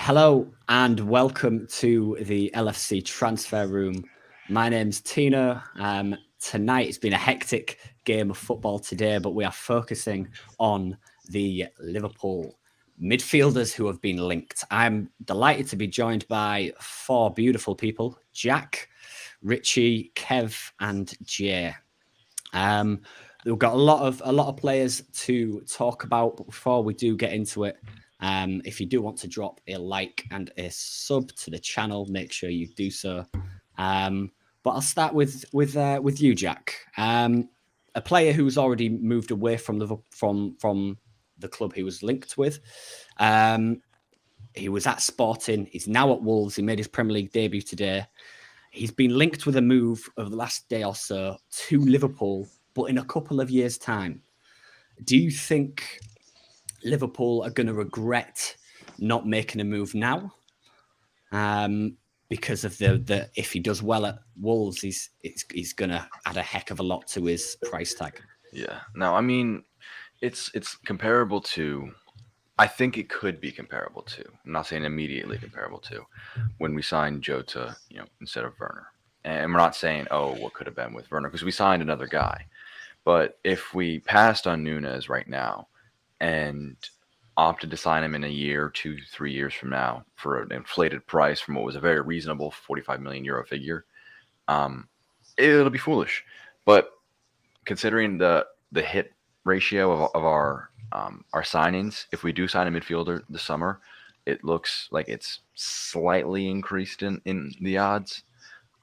Hello and welcome to the LFC transfer room. My name's Tino. Tonight it's been a hectic game of football today, but we are focusing on the Liverpool midfielders who have been linked. I'm delighted to be joined by four beautiful people: Jack, Ritchie, Kev, and Jay. We've got a lot of players to talk about, but before we do get into it, if you do want to drop a like and a sub to the channel, make sure you do so. But I'll start with you, Jack. A player who's already moved away from the club he was linked with. He was at Sporting. He's now at Wolves. He made his Premier League debut today. He's been linked with a move over the last day or so to Liverpool, but in a couple of years' time. Do you think Liverpool are going to regret not making a move now? Because of the if he does well at Wolves, he's going to add a heck of a lot to his price tag. Yeah. No, I mean, it's comparable to. I think it could be comparable to. I'm not saying immediately comparable to when we signed Jota, instead of Werner. And we're not saying, what could have been with Werner, because we signed another guy. But if we passed on Núñez right now and opted to sign him in a year, 2-3 years from now for an inflated price from what was a very reasonable 45 million euro figure, it'll be foolish. But considering the hit ratio of our signings, if we do sign a midfielder this summer, it looks like it's slightly increased in the odds.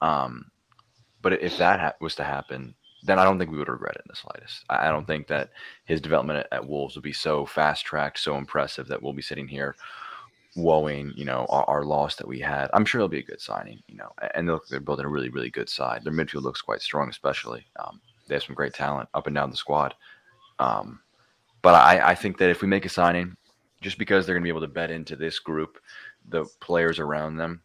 But if that was to happen, then I don't think we would regret it in the slightest. I don't think that his development at Wolves will be so fast-tracked, so impressive that we'll be sitting here woeing, our loss that we had. I'm sure it'll be a good signing, and they're building a really, really good side. Their midfield looks quite strong, especially. They have some great talent up and down the squad. But I think that if we make a signing, just because they're going to be able to bet into this group, the players around them,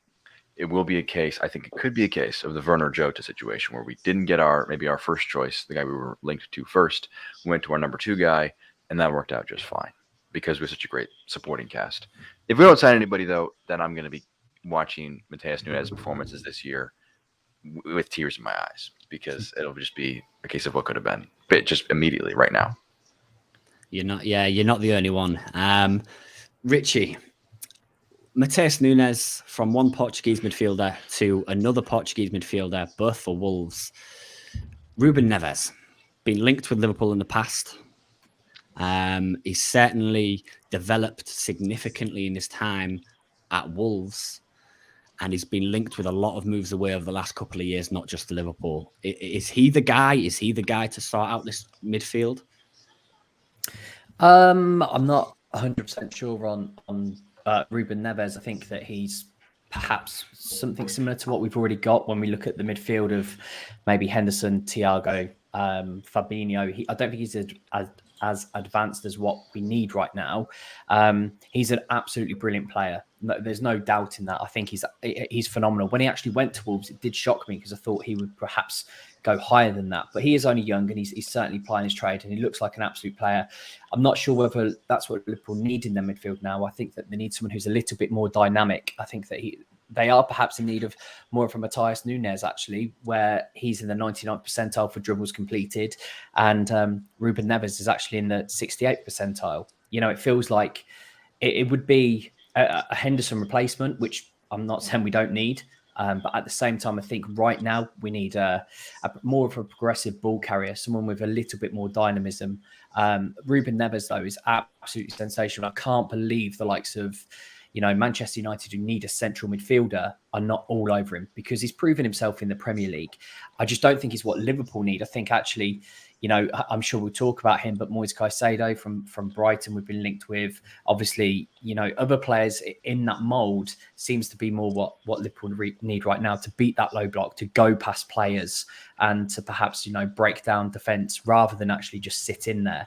it will be a case. I think it could be a case of the Werner Jota situation where we didn't get our first choice, the guy we were linked to first. We went to our number 2 guy, and that worked out just fine because we have such a great supporting cast. If we don't sign anybody, though, then I'm going to be watching Matheus Núñez' performances this year with tears in my eyes because it'll just be a case of what could have been, but just immediately right now. You're not the only one. Ritchie, Matheus Núñez from one Portuguese midfielder to another Portuguese midfielder, both for Wolves. Ruben Neves, been linked with Liverpool in the past. He's certainly developed significantly in his time at Wolves, and he's been linked with a lot of moves away over the last couple of years, not just to Liverpool. Is he the guy? Is he the guy to sort out this midfield? I'm not 100% sure on Ruben Neves. I think that he's perhaps something similar to what we've already got when we look at the midfield of maybe Henderson, Thiago, Fabinho. I don't think he's as advanced as what we need right now. He's an absolutely brilliant player. No, there's no doubt in that. I think he's phenomenal. When he actually went to Wolves, it did shock me because I thought he would perhaps go higher than that. But he is only young and he's certainly plying his trade and he looks like an absolute player. I'm not sure whether that's what Liverpool need in their midfield now. I think that they need someone who's a little bit more dynamic. I think that they are perhaps in need of more of a Matheus Núñez, actually, where he's in the 99th percentile for dribbles completed. And Ruben Neves is actually in the 68th percentile. It feels like it would be a Henderson replacement, which I'm not saying we don't need. But at the same time, I think right now we need a more of a progressive ball carrier, someone with a little bit more dynamism. Ruben Neves, though, is absolutely sensational. I can't believe the likes of Manchester United, who need a central midfielder, are not all over him because he's proven himself in the Premier League. I just don't think he's what Liverpool need. I think actually, I'm sure we'll talk about him, but Moises Caicedo from Brighton we've been linked with. Obviously, other players in that mould seems to be more what Liverpool need right now to beat that low block, to go past players and to perhaps, break down defence rather than actually just sit in there.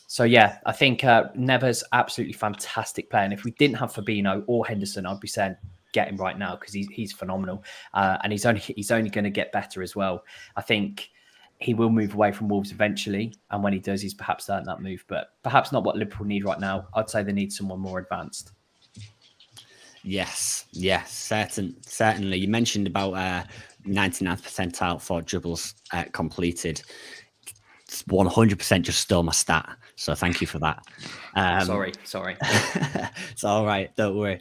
So, yeah, I think Neves, absolutely fantastic player. And if we didn't have Fabinho or Henderson, I'd be saying get him right now because he's phenomenal. And he's only going to get better as well. I think he will move away from Wolves eventually. And when he does, he's perhaps earned that move. But perhaps not what Liverpool need right now. I'd say they need someone more advanced. Yes, certainly. You mentioned about 99th percentile for dribbles completed. It's 100% just stole my stat, so thank you for that. Sorry. It's all right, don't worry.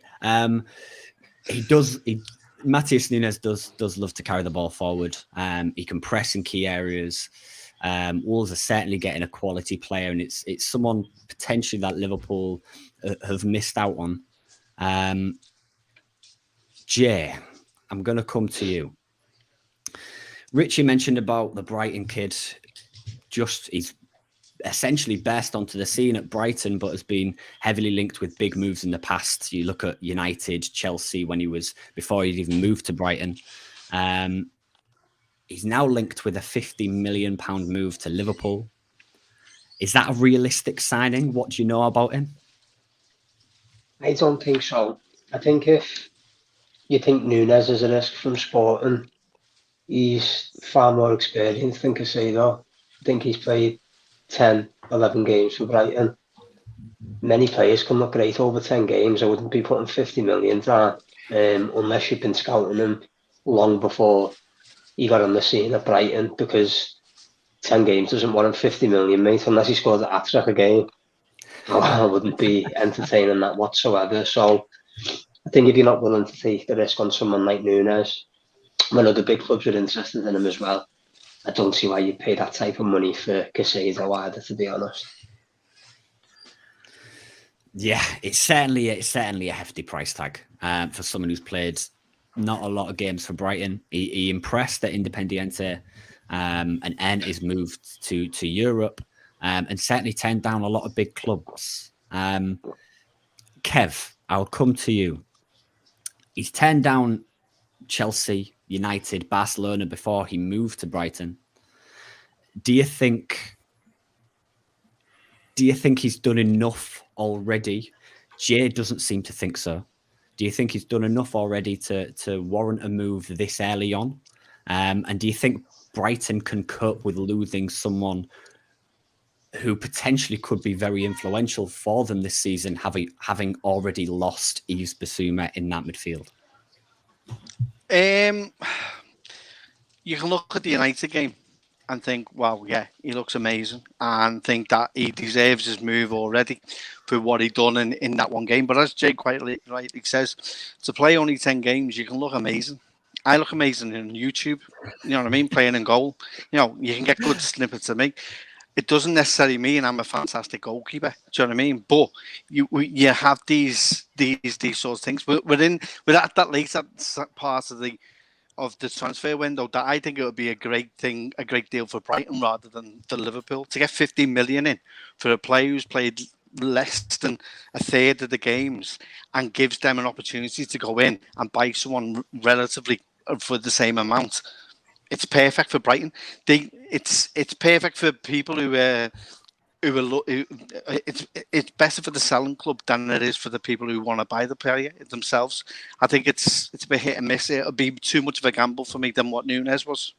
Matheus Nunes does love to carry the ball forward. He can press in key areas. Wolves are certainly getting a quality player, and it's someone potentially that Liverpool have missed out on. Jay, I'm going to come to you. Ritchie mentioned about the Brighton kid. He's essentially burst onto the scene at Brighton, but has been heavily linked with big moves in the past. You look at United, Chelsea, before he'd even moved to Brighton. He's now linked with a £50 million move to Liverpool. Is that a realistic signing? What do you know about him? I don't think so. I think if you think Nunes is a risk from Sporting, he's far more experienced than Caicedo. I think he's played 10, 11 games for Brighton. Many players can look great over 10 games. I wouldn't be putting 50 million down unless you've been scouting him long before he got on the scene at Brighton, because 10 games doesn't warrant 50 million, mate, unless he scores a hat-trick a game. I wouldn't be entertaining that whatsoever. So I think if you're not willing to take the risk on someone like Nunes, I know the big clubs are interested in him as well. I don't see why you'd pay that type of money for Caicedo either, to be honest. Yeah, it's certainly a hefty price tag for someone who's played not a lot of games for Brighton. He impressed at Independiente and is moved to Europe and certainly turned down a lot of big clubs. Kev, I'll come to you. He's turned down Chelsea, United, Barcelona before he moved to Brighton. Do you think he's done enough already? Jay doesn't seem to think so. Do you think he's done enough already to warrant a move this early on? And do you think Brighton can cope with losing someone who potentially could be very influential for them this season, having already lost Yves Bissouma in that midfield? You can look at the United game and think, well, yeah, he looks amazing, and think that he deserves his move already for what he done in that one game. But as Jay quite rightly says, to play only 10 games, you can look amazing. I look amazing on YouTube, you know what I mean, playing in goal. You know, you can get good snippets of me. It doesn't necessarily mean I'm a fantastic goalkeeper. Do you know what I mean? But you have these sort of things. We're at that later part of the transfer window that I think it would be a great deal for Brighton rather than for Liverpool to get 50 million in for a player who's played less than a third of the games and gives them an opportunity to go in and buy someone relatively for the same amount. It's perfect for Brighton. It's perfect for people it's better for the selling club than it is for the people who want to buy the player themselves. I think it's a bit hit and miss. It'll be too much of a gamble for me than what Nunes was.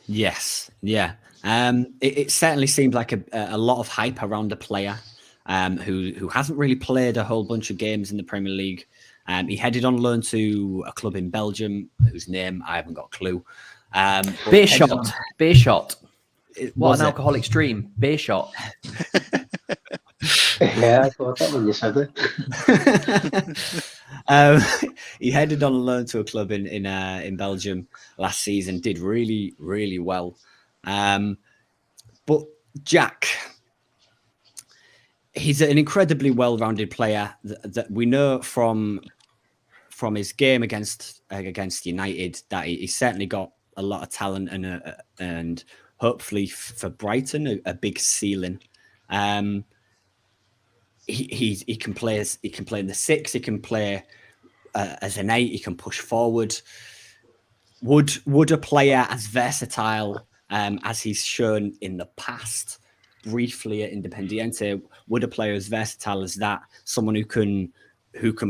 Yes, yeah. It certainly seemed like a lot of hype around a player who hasn't really played a whole bunch of games in the Premier League. He headed on loan to a club in Belgium whose name I haven't got a clue. Beer shot. What an it? alcoholic's dream. Beer shot. Yeah, I thought that when you said it. He headed on loan to a club in Belgium last season. Did really, really well. But Jack, he's an incredibly well-rounded player that we know from his game against United that he's certainly got a lot of talent and hopefully for Brighton a big ceiling. He can play in the 6. He can play as an 8. He can push forward. Would a player as versatile as he's shown in the past, briefly at Independiente, would a player as versatile as that, someone who can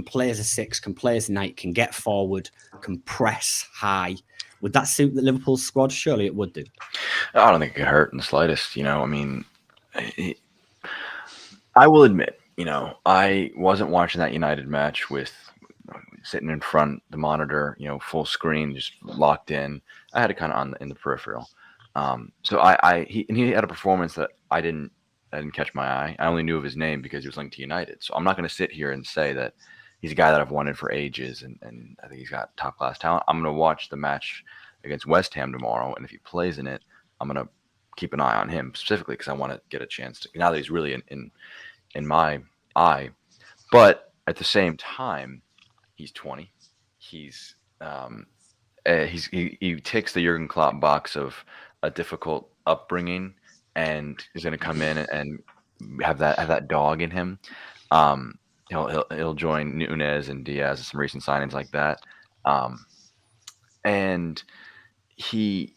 play as a 6, can play as an 8, can get forward, can press high, would that suit the Liverpool squad? Surely it would do. I don't think it could hurt in the slightest. You know, I mean, I will admit, I wasn't watching that United match with sitting in front the monitor, full screen, just locked in. I had it kind of in the peripheral. So he had a performance that I didn't catch my eye. I only knew of his name because he was linked to United. So I'm not going to sit here and say that he's a guy that I've wanted for ages, and I think he's got top class talent. I'm going to watch the match against West Ham tomorrow, and if he plays in it, I'm going to keep an eye on him specifically because I want to get a chance to, now that he's really in my eye. But at the same time, he's 20. He ticks the Jurgen Klopp box of a difficult upbringing, and he's going to come in and have that dog in him. He'll join Nunes and Diaz and some recent signings like that. And he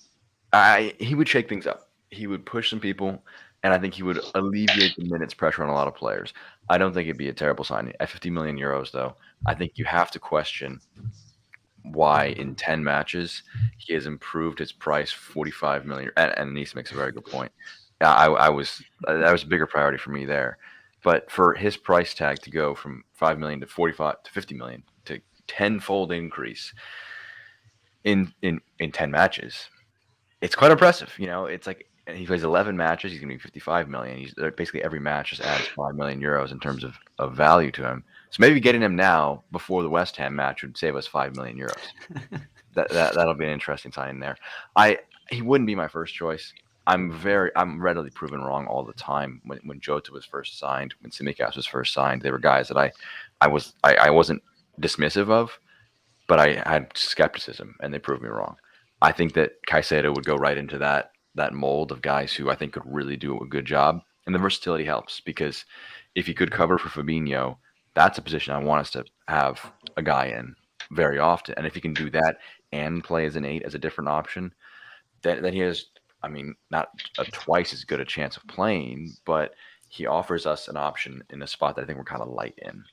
would shake things up. He would push some people, and I think he would alleviate the minutes pressure on a lot of players. I don't think it'd be a terrible signing. At 50 million euros, though, I think you have to question why in 10 matches he has improved his price 45 million. And Nice makes a very good point. That was a bigger priority for me there. But for his price tag to go from 5 million to 45 to 50 million to tenfold increase in 10 matches, it's quite impressive. It's like he plays 11 matches, he's going to be 55 million. He's basically every match just adds 5 million euros in terms of value to him. So maybe getting him now before the West Ham match would save us 5 million euros. That'll be an interesting signing there. He wouldn't be my first choice. I'm readily proven wrong all the time. When Jota was first signed, when Tsimikas was first signed, they were guys that I wasn't dismissive of, but I had skepticism, and they proved me wrong. I think that Caicedo would go right into that mold of guys who I think could really do a good job, and the versatility helps because if he could cover for Fabinho, that's a position I want us to have a guy in very often. And if he can do that and play as an 8 as a different option, then he has, not twice as good a chance of playing, but he offers us an option in a spot that I think we're kind of light in.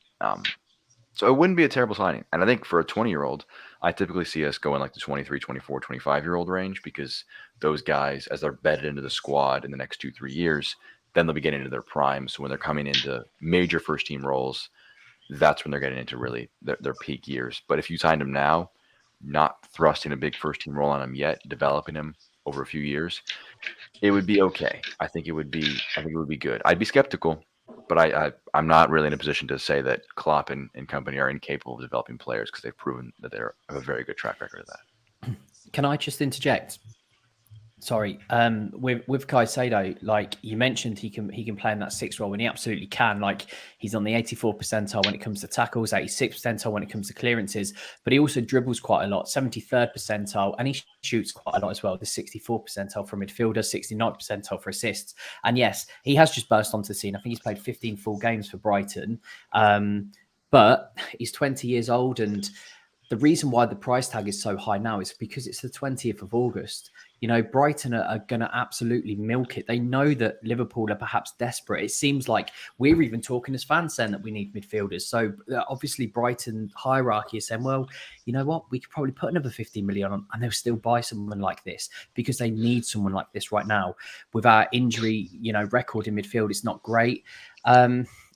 So it wouldn't be a terrible signing. And I think for a 20-year-old, I typically see us go in like the 23, 24, 25-year-old range because those guys, as they're bedded into the squad in the next 2-3 years, then they'll be getting into their prime. So when they're coming into major first-team roles, that's when they're getting into really their peak years. But if you signed him now, not thrusting a big first-team role on him yet, developing him over a few years, it would be okay. I think it would be good. I'd be skeptical, but I'm not really in a position to say that Klopp and company are incapable of developing players because they've proven that they have a very good track record of that. Can I just interject? Sorry, with Caicedo, like you mentioned, he can play in that 6 role, and he absolutely can. Like he's on the 84th percentile when it comes to tackles, 86th percentile when it comes to clearances, but he also dribbles quite a lot, 73rd percentile, and he shoots quite a lot as well. The 64th percentile for midfielder, 69th percentile for assists, and yes, he has just burst onto the scene. I think he's played 15 full games for Brighton, but he's 20 years old, and the reason why the price tag is so high now is because it's the 20th of August. Brighton are going to absolutely milk it. They know that Liverpool are perhaps desperate. It seems like we're even talking as fans saying that we need midfielders. So obviously Brighton hierarchy is saying, well, you know what? We could probably put another 50 million on and they'll still buy someone like this because they need someone like this right now. With our injury, record in midfield, it's not great.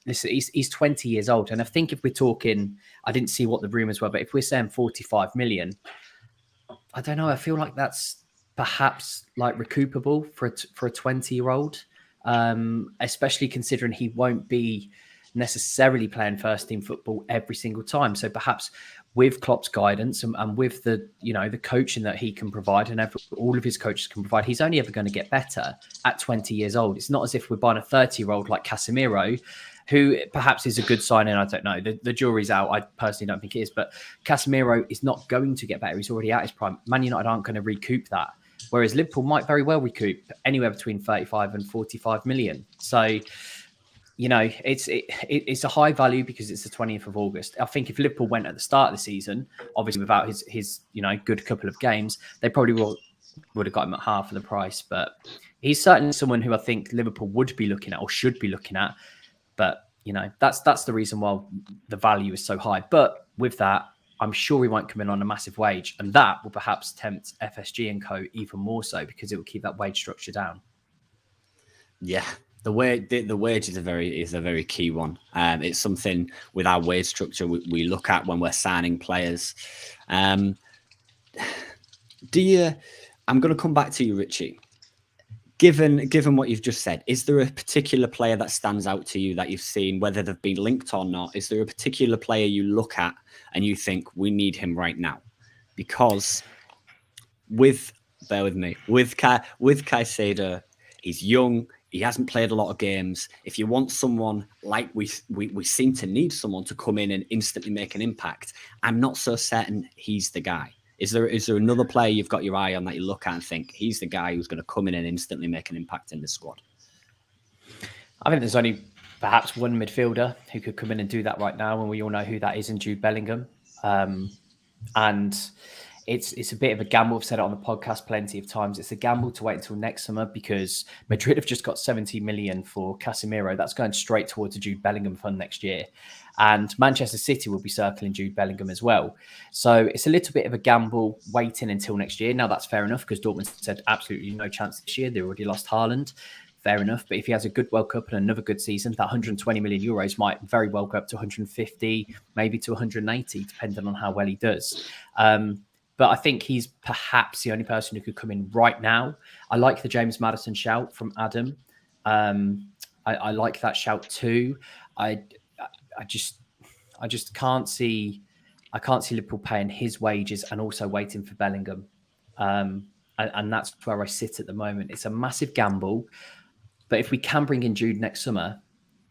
Listen, he's 20 years old. And I think if we're talking, I didn't see what the rumours were, but if we're saying 45 million, I don't know. I feel like that's perhaps like recoupable for a 20-year-old, especially considering he won't be necessarily playing first team football every single time. So perhaps with Klopp's guidance and with the coaching that he can provide and all of his coaches can provide, he's only ever going to get better at 20 years old. It's not as if we're buying a 30-year-old like Casemiro, who perhaps is a good signing. I don't know. The jury's out. I personally don't think it is. But Casemiro is not going to get better. He's already at his prime. Man United aren't going to recoup that. Whereas Liverpool might very well recoup anywhere between 35 and 45 million. So, it's a high value because it's the 20th of August. I think if Liverpool went at the start of the season, obviously without his good couple of games, they probably would have got him at half of the price. But he's certainly someone who I think Liverpool would be looking at or should be looking at. But, that's the reason why the value is so high. But with that, I'm sure he won't come in on a massive wage. And that will perhaps tempt FSG and co even more so because it will keep that wage structure down. Yeah, The wage is a very key one. It's something with our wage structure we look at when we're signing players. I'm going to come back to you, Ritchie. Given what you've just said, is there a particular player that stands out to you that you've seen, whether they've been linked or not? Is there a particular player you look at and you think we need him right now? Because bear with me, with Caicedo, he's young. He hasn't played a lot of games. If you want someone like we seem to need someone to come in and instantly make an impact, I'm not so certain he's the guy. Is there another player you've got your eye on that you look at and think he's the guy who's going to come in and instantly make an impact in the squad? I think there's only perhaps one midfielder who could come in and do that right now, and we all know who that is in Jude Bellingham. And it's a bit of a gamble. I've said it on the podcast plenty of times. It's a gamble to wait until next summer because Madrid have just got 70 million for Casemiro. That's going straight towards a Jude Bellingham fund next year. And Manchester City will be circling Jude Bellingham as well. So it's a little bit of a gamble waiting until next year. Now, that's fair enough because Dortmund said absolutely no chance this year. They already lost Haaland. Fair enough. But if he has a good World Cup and another good season, that 120 million euros might very well go up to 150, maybe to 180, depending on how well he does. But I think he's perhaps the only person who could come in right now. I like the James Maddison shout from Adam. I like that shout too. I just can't see Liverpool paying his wages and also waiting for Bellingham. And that's where I sit at the moment. It's a massive gamble. But if we can bring in Jude next summer,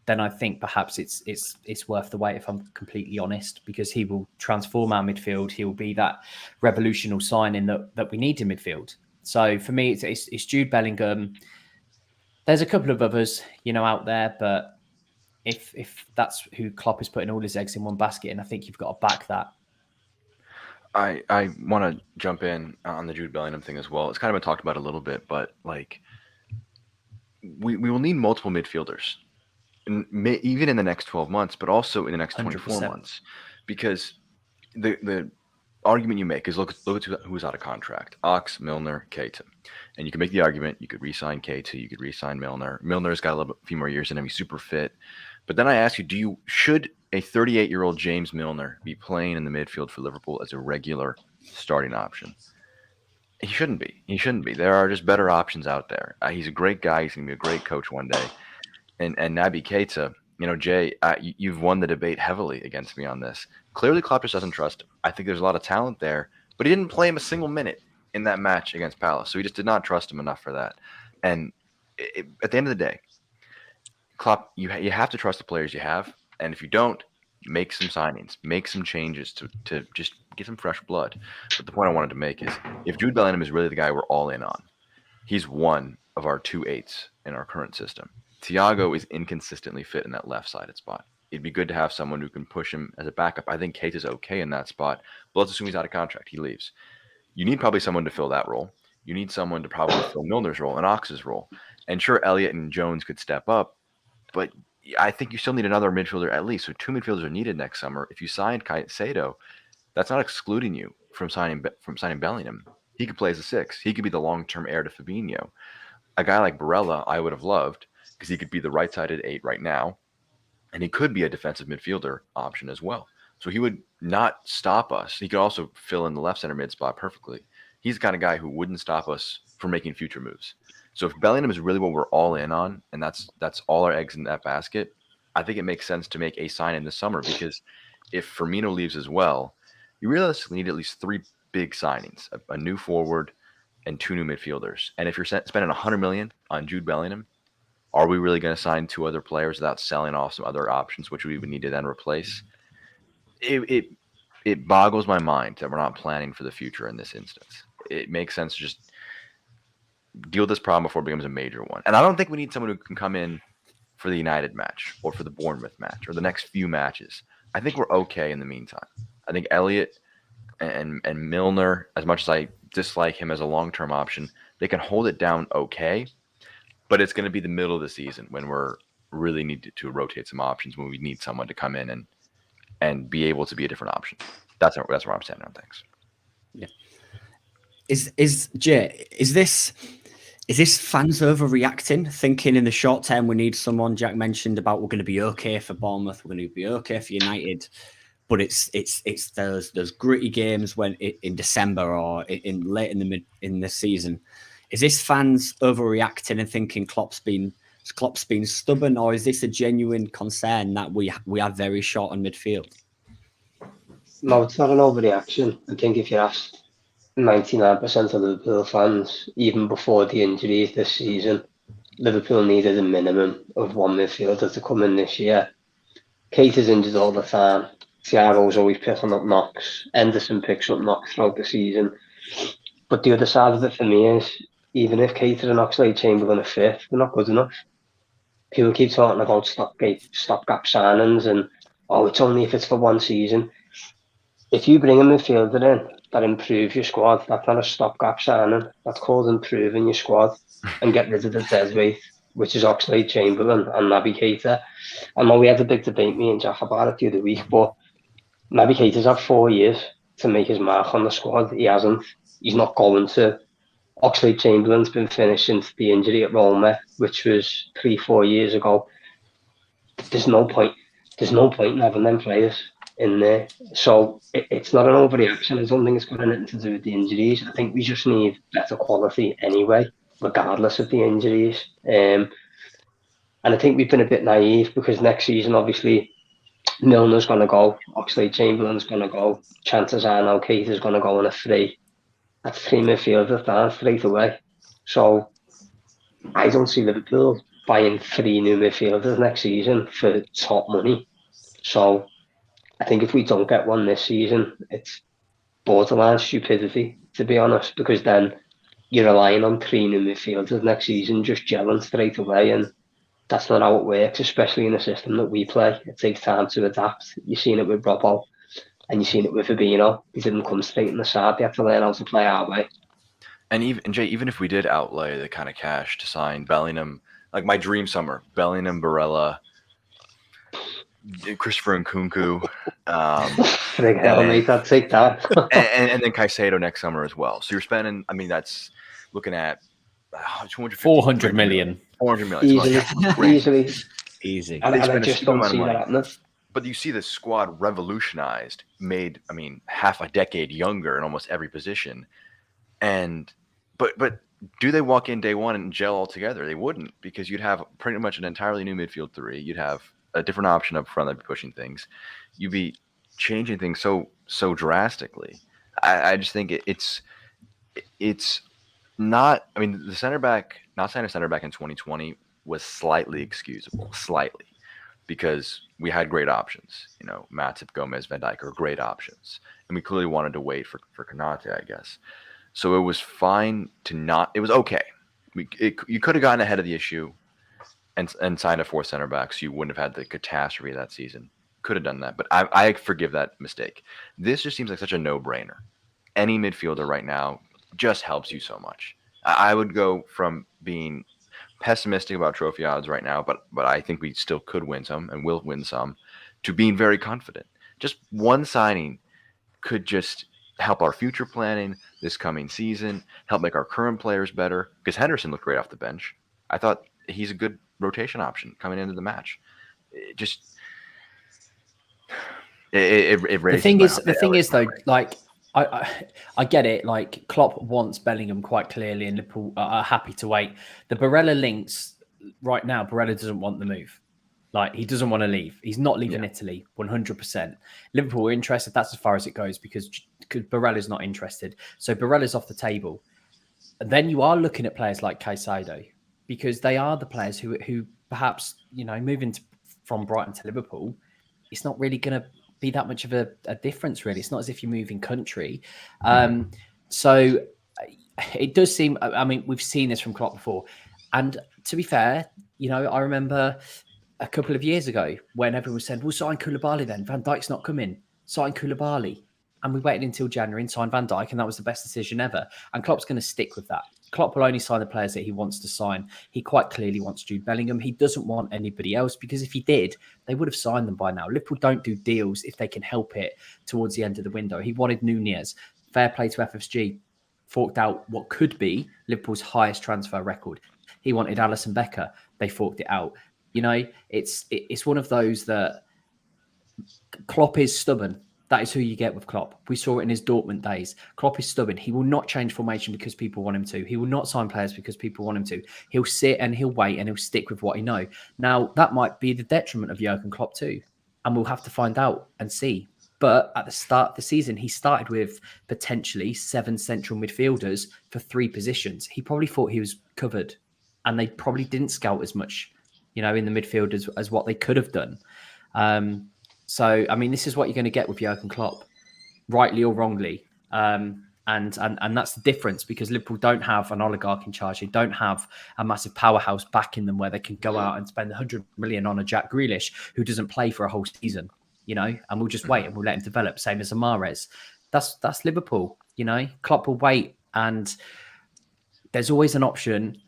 then I think perhaps it's worth the wait, if I'm completely honest, because he will transform our midfield. He will be that revolutionary signing that we need in midfield. So for me, it's Jude Bellingham. There's a couple of others, out there, but if that's who Klopp is putting all his eggs in one basket, and I think you've got to back that. I want to jump in on the Jude Bellingham thing as well. It's kind of been talked about a little bit, but we will need multiple midfielders. Even in the next 12 months, but also in the next 24 100%. months, because the argument you make is look at who's out of contract: Ox, Milner, Keita, and you can make the argument you could re-sign Keita, you could re-sign Milner. Milner's got a few more years in him; he's super fit. But then I ask you, should a 38-year-old James Milner be playing in the midfield for Liverpool as a regular starting option? He shouldn't be. There are just better options out there. He's a great guy. He's gonna be a great coach one day. And Naby Keita, Jay, you've won the debate heavily against me on this. Clearly, Klopp just doesn't trust him. I think there's a lot of talent there, but he didn't play him a single minute in that match against Palace, so he just did not trust him enough for that. And at the end of the day, Klopp, you have to trust the players you have, and if you don't, make some signings, make some changes to just get some fresh blood. But the point I wanted to make is, if Jude Bellingham is really the guy we're all in on, he's one of our 2/8s in our current system. Thiago is inconsistently fit in that left-sided spot. It'd be good to have someone who can push him as a backup. I think Keita's okay in that spot, but let's assume he's out of contract. He leaves. You need probably someone to fill that role. You need someone to probably fill Milner's role and Ox's role. And sure, Elliott and Jones could step up, but I think you still need another midfielder at least. So 2 midfielders are needed next summer. If you signed Caicedo, that's not excluding you from signing Bellingham. He could play as a 6. He could be the long-term heir to Fabinho. A guy like Barella, I would have loved, because he could be the right-sided 8 right now, and he could be a defensive midfielder option as well. So he would not stop us. He could also fill in the left center mid spot perfectly. He's the kind of guy who wouldn't stop us from making future moves. So if Bellingham is really what we're all in on, and that's all our eggs in that basket, I think it makes sense to make a sign in the summer, because if Firmino leaves as well, you realistically need at least 3 big signings: a new forward and 2 new midfielders. And if you're spending 100 million on Jude Bellingham, are we really going to sign 2 other players without selling off some other options, which we would need to then replace? It boggles my mind that we're not planning for the future in this instance. It makes sense to just deal with this problem before it becomes a major one. And I don't think we need someone who can come in for the United match or for the Bournemouth match or the next few matches. I think we're okay in the meantime. I think Elliott and Milner, as much as I dislike him as a long-term option, they can hold it down okay. But it's going to be the middle of the season when we're really need to rotate some options, when we need someone to come in and be able to be a different option. That's where I'm standing on things. Yeah. Is Jay, is this Is this fans overreacting, thinking in the short term we need someone? Jack mentioned about we're going to be okay for Bournemouth, we're going to be okay for United, but it's those gritty games when in December or in late in the season. Is this fans overreacting and thinking Klopp's been stubborn, or is this a genuine concern that we are very short on midfield? No, it's not an overreaction. I think if you asked 99% of Liverpool fans, even before the injuries this season, Liverpool needed a minimum of one midfielder to come in this year. Kate is injured all the time. Thiago's always picking up knocks. Henderson picks up knocks throughout the season. But the other side of it for me is, even if Kate and Oxlade-Chamberlain are fit, they're not good enough. People keep talking about stopgap signings and, it's only if it's for one season. If you bring a midfielder in that improves your squad, that's not a stopgap signing. That's called improving your squad and get rid of the dead weight, which is Oxlade-Chamberlain and Naby Keita. I know we had a big debate, me and Jack, about it the other week, but Naby Keita's had 4 years to make his mark on the squad. He hasn't. He's not going to. Oxlade-Chamberlain's been finished since the injury at Roma, which was 3-4 years ago. There's no point in having them players in there. So it's not an overreaction. I don't think it's got anything to do with the injuries. I think we just need better quality anyway, regardless of the injuries. And I think we've been a bit naive because next season, obviously, Milner's going to go, Oxlade-Chamberlain's going to go, chances are now Keita's going to go on a free. That's 3 midfielders down straight away. So I don't see Liverpool buying 3 new midfielders next season for top money. So I think if we don't get one this season, it's borderline stupidity, to be honest, because then you're relying on 3 new midfielders next season just gelling straight away, and that's not how it works, especially in the system that we play. It takes time to adapt. You've seen it with Robbo, and you've seen it with Fabinho. He didn't come straight in the side. They have to learn how to play our way. And even if we did outlay the kind of cash to sign Bellingham, like my dream summer, Bellingham, Barella, Christopher Nkunku, Frig hell, mate, I'd take that. and then Caicedo next summer as well. So you're spending, I mean, that's looking at 400 million. 400 million. Easily. And I just don't see that happening. But you see the squad revolutionized, made, I mean, half a decade younger in almost every position. And but do they walk in day one and gel all together? They wouldn't, because you'd have pretty much an entirely new midfield 3. You'd have a different option up front that'd be pushing things. You'd be changing things so drastically. I just think it's not. I mean, the center back, not signing a center back in 2020 was slightly excusable, because we had great options. You know, Matip, Gomez, Van Dijk are great options, and we clearly wanted to wait for Konate, I guess. So it was fine to not. It was okay. You could have gotten ahead of the issue and signed a 4th center back, so you wouldn't have had the catastrophe of that season. Could have done that, but I forgive that mistake. This just seems like such a no-brainer. Any midfielder right now just helps you so much. I would go from being pessimistic about trophy odds right now, but I think we still could win some and will win some, to being very confident. Just one signing could just help our future planning this coming season, help make our current players better, because Henderson looked great off the bench. I thought he's a good rotation option coming into the match. It raises the thing is though, like I get it. Like, Klopp wants Bellingham quite clearly, and Liverpool are happy to wait. The Barella links right now. Barella doesn't want the move. Like, he doesn't want to leave. He's not leaving Italy, 100%. Liverpool are interested. That's as far as it goes, because Barella's not interested. So Barella's off the table. And then you are looking at players like Caicedo, because they are the players who perhaps, you know, moving from Brighton to Liverpool, it's not really going to be that much of a difference, really. It's not as if you're moving country. So it does seem, I mean, we've seen this from Klopp before. And to be fair, you know, I remember a couple of years ago when everyone said, "We'll sign Koulibaly then. Van Dijk's not coming. Sign Koulibaly." And we waited until January and signed Van Dijk, and that was the best decision ever. And Klopp's going to stick with that. Klopp will only sign the players that he wants to sign. He quite clearly wants Jude Bellingham. He doesn't want anybody else, because if he did, they would have signed them by now. Liverpool don't do deals if they can help it towards the end of the window. He wanted Nunez. Fair play to FSG. forked out what could be Liverpool's highest transfer record. He wanted Alisson Becker. They forked it out. You know, it's one of those that Klopp is stubborn. That is who you get with Klopp. We saw it in his Dortmund days. Klopp is stubborn. He will not change formation because people want him to. He will not sign players because people want him to. He'll sit and he'll wait and he'll stick with what he knows. Now, that might be the detriment of Jurgen Klopp too. And we'll have to find out and see. But at the start of the season, he started with potentially 7 central midfielders for 3 positions. He probably thought he was covered. And they probably didn't scout as much, you know, in the midfield as what they could have done. So, I mean, this is what you're going to get with Jurgen Klopp, rightly or wrongly. And that's the difference, because Liverpool don't have an oligarch in charge. They don't have a massive powerhouse backing them where they can go out and spend 100 million on a Jack Grealish who doesn't play for a whole season, you know, and we'll just wait and we'll let him develop. Same as Mahrez. That's Liverpool, you know. Klopp will wait, and there's always an option.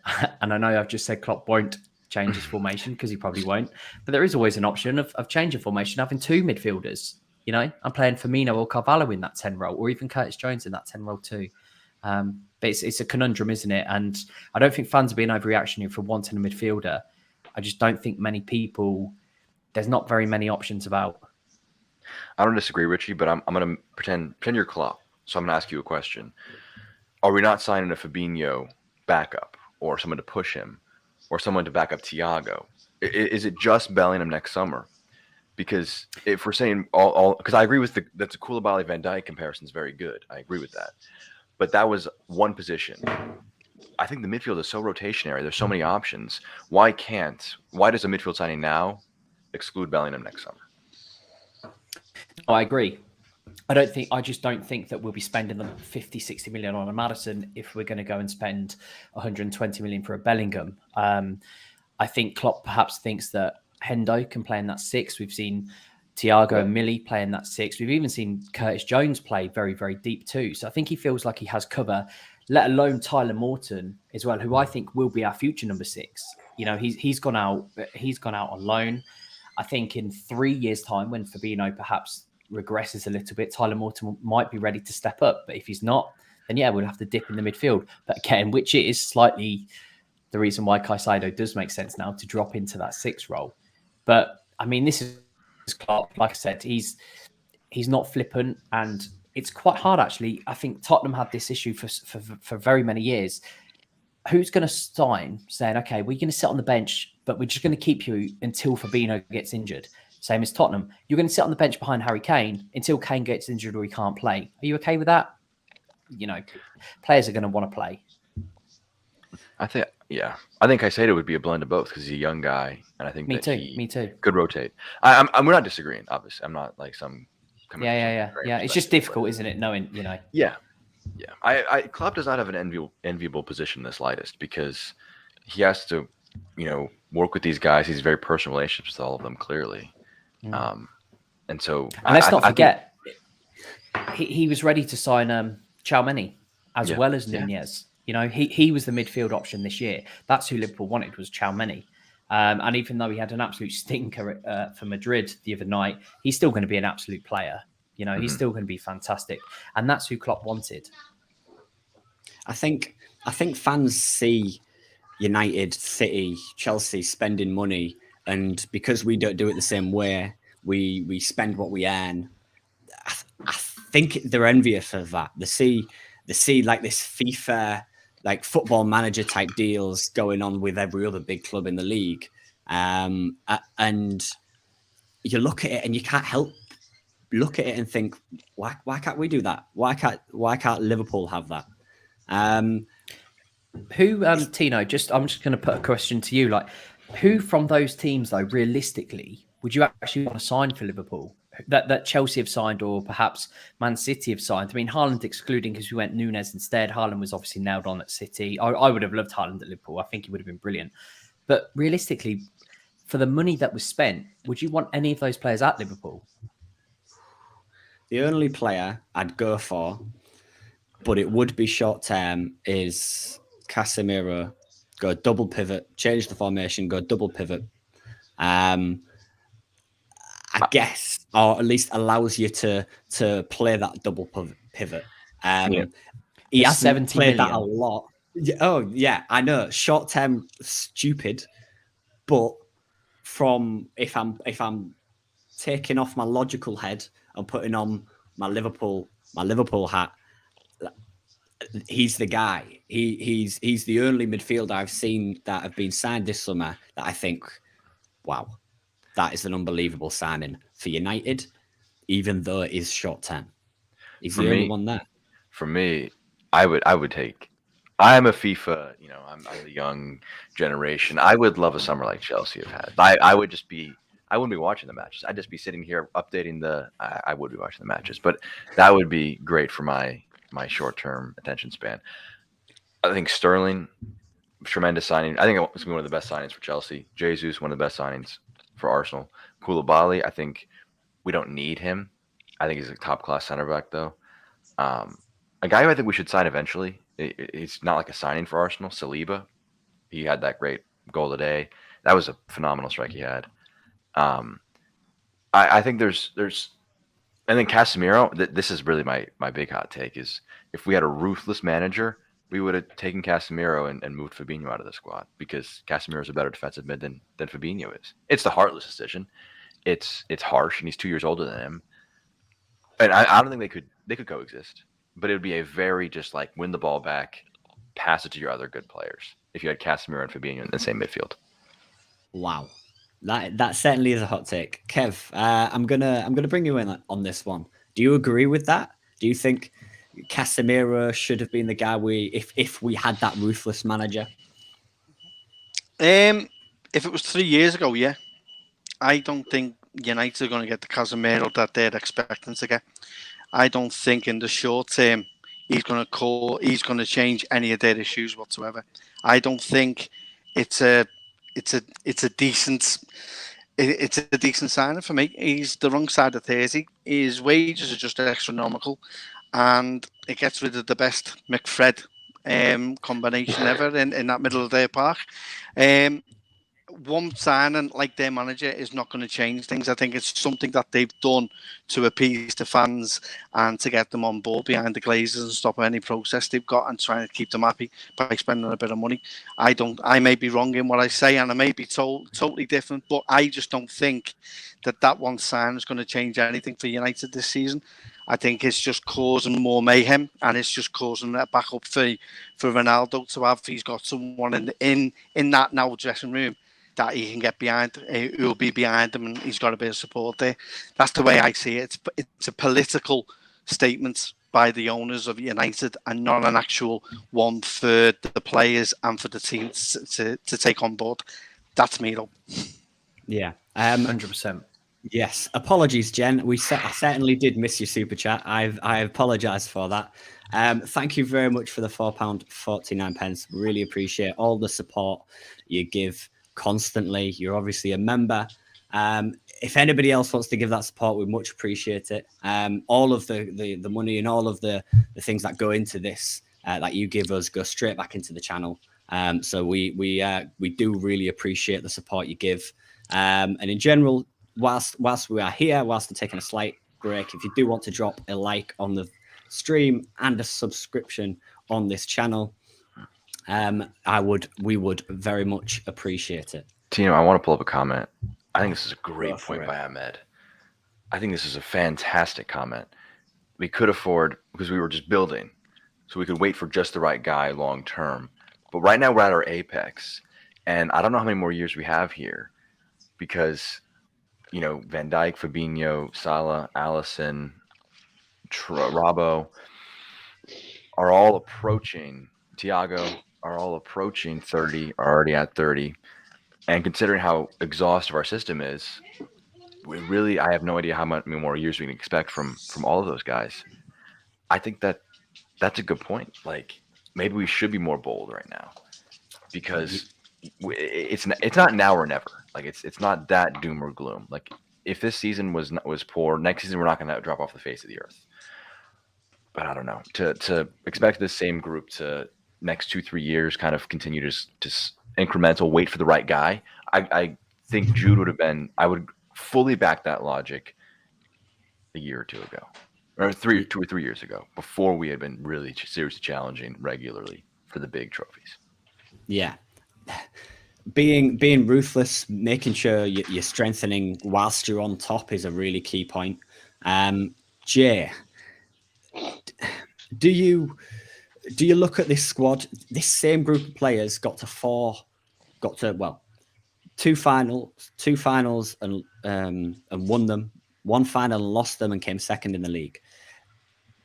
And I know I've just said Klopp won't change his formation, because he probably won't, but there is always an option of changing formation, having 2 midfielders. You know, I'm playing Firmino or Carvalho in that 10 role, or even Curtis Jones in that 10 role too. But it's a conundrum, isn't it? And I don't think fans are being overreactionary for wanting a midfielder. I just don't think many people, there's not very many options about. I don't disagree, Ritchie, but I'm going to pretend you're Klopp. So I'm going to ask you a question. Are we not signing a Fabinho backup, or someone to push him, or someone to back up Thiago? Is it just Bellingham next summer? Because if we're saying all because I agree with that's a Koulibaly Van Dijk comparison is very good. I agree with that. But that was one position. I think the midfield is so rotationary. There's so many options. Why does a midfield signing now exclude Bellingham next summer? Oh, I agree. I just don't think that we'll be spending the 50, 60 million on a Maddison if we're going to go and spend 120 million for a Bellingham. I think Klopp perhaps thinks that Hendo can play in that 6. We've seen Thiago and Millie play in that 6. We've even seen Curtis Jones play very, very deep too. So I think he feels like he has cover, let alone Tyler Morton as well, who I think will be our future number 6. You know, he's gone out on loan. I think in 3 years' time, when Fabinho perhaps regresses a little bit, Tyler Morton might be ready to step up. But if he's not, then yeah, we'll have to dip in the midfield. But again, which it is slightly the reason why Caicedo does make sense now to drop into that 6 role. But I mean, this is Klopp. Like I said, he's not flippant, and it's quite hard actually. I think Tottenham had this issue for very many years. Who's going to sign saying, okay, we're going to sit on the bench, but we're just going to keep you until Fabinho gets injured? Same as Tottenham. You're going to sit on the bench behind Harry Kane until Kane gets injured or he can't play. Are you okay with that? You know, players are going to want to play. I think Caicedo would be a blend of both, because he's a young guy, and I think me too could rotate. We're not disagreeing, obviously. I'm not like some. Yeah. It's just difficult, isn't it? Knowing, you know. Yeah. Klopp does not have an enviable position in the slightest, because he has to, you know, work with these guys. He's very personal relationships with all of them, clearly. And let's not forget, he was ready to sign Tchouaméni as well as Nunez. You know, he was the midfield option this year. That's who Liverpool wanted, was Tchouaméni. And even though he had an absolute stinker for Madrid the other night, he's still going to be an absolute player. You know, he's still going to be fantastic. And that's who Klopp wanted. I think fans see United, City, Chelsea spending money, and because we don't do it the same way, we spend what we earn. I think they're envious of that. They see like this FIFA, like football manager type deals going on with every other big club in the league. And you look at it and you can't help look at it and think, why can't we do that? Why can't Liverpool have that? Tino, I'm just going to put a question to you. Like, who from those teams, though, realistically, would you actually want to sign for Liverpool? That Chelsea have signed, or perhaps Man City have signed? I mean, Haaland excluding, because we went Nunez instead. Haaland was obviously nailed on at City. I would have loved Haaland at Liverpool. I think he would have been brilliant. But realistically, for the money that was spent, would you want any of those players at Liverpool? The only player I'd go for, but it would be short term, is Casemiro. Go double pivot, change the formation, go double pivot. I guess, or at least allows you to play that double pivot. he hasn't 70 played that a million. lot. Oh yeah, I know. Short term, stupid, but if I'm taking off my logical head and putting on my Liverpool hat, he's the guy. He's the only midfielder I've seen that have been signed this summer that I think, wow, that is an unbelievable signing for United, even though it is short term. He's the only one there. For me, I would take. I'm a FIFA, I'm the young generation. I would love a summer like Chelsea have had. I wouldn't be watching the matches. I'd just be sitting here updating I would be watching the matches, but that would be great for my short-term attention span. I think Sterling, tremendous signing. I think it's going to be one of the best signings for Chelsea. Jesus, one of the best signings for Arsenal. Koulibaly, I think we don't need him. I think he's a top-class center back, though. A guy who I think we should sign eventually. It's not like a signing for Arsenal. Saliba, he had that great goal today. That was a phenomenal strike he had. I think there's, and then Casemiro. This is really my big hot take is if we had a ruthless manager, we would have taken Casemiro and moved Fabinho out of the squad because Casemiro is a better defensive mid than Fabinho is. It's the heartless decision. It's harsh, and he's 2 years older than him. And I don't think they could coexist. But it would be a very just like win the ball back, pass it to your other good players. If you had Casemiro and Fabinho in the same midfield. Wow, that certainly is a hot take, Kev. I'm gonna bring you in on this one. Do you agree with that? Do you think Casemiro should have been the guy if we had that ruthless manager? If it was 3 years ago, yeah. I don't think United are going to get the Casemiro that they're expecting to get. I don't think in the short term he's going to change any of their issues whatsoever. I don't think it's a decent signing for me. He's the wrong side of 30. His wages are just astronomical, and it gets rid of the best McFred combination ever in that middle of their park. One signing like their manager is not going to change things. I think it's something that they've done to appease the fans and to get them on board behind the Glazers and stop any process they've got and trying to keep them happy by spending a bit of money. I may be wrong in what I say and I may be totally different, but I just don't think that one sign is going to change anything for United this season. I think it's just causing more mayhem and it's just causing that backup for Ronaldo to have. He's got someone in that now dressing room that he can get behind, who will be behind him, and he's got a bit of support there. That's the way I see it. It's a political statement by the owners of United and not an actual one for the players and for the team to take on board. That's me, though. Yeah. 100%. Yes. Apologies, Jen. I certainly did miss your super chat. I apologise for that. Thank you very much for the £4.49. Really appreciate all the support you give constantly. You're obviously a member. If anybody else wants to give that support, we much appreciate it. All of the money and all of the things that go into this that you give us go straight back into the channel. So we do really appreciate the support you give. And in general, whilst we are here, whilst we're taking a slight break, if you do want to drop a like on the stream and a subscription on this channel, we would very much appreciate it. Tino, I want to pull up a comment. I think this is a great point by Ahmed. I think this is a fantastic comment. We could afford, because we were just building, so we could wait for just the right guy long term. But right now we're at our apex, and I don't know how many more years we have here, because Van Dijk, Fabinho, Salah, Alisson, Robbo are all approaching. Thiago are all approaching 30, are already at 30. And considering how exhaustive our system is, I have no idea how many more years we can expect from all of those guys. I think that's a good point. Like, maybe we should be more bold right now, because it's not now or never. Like, it's not that doom or gloom. Like, if this season was poor, next season we're not going to drop off the face of the earth. But I don't know, to expect this same group to next 2-3 years kind of continue to incremental, wait for the right guy. I think Jude would have been. I would fully back that logic a year or two ago, or 2 or 3 years ago, before we had been really seriously challenging regularly for the big trophies. Yeah. Being ruthless, making sure you're strengthening whilst you're on top is a really key point. Jay, do you look at this squad? This same group of players got to two finals and won them. One final and lost them and came second in the league.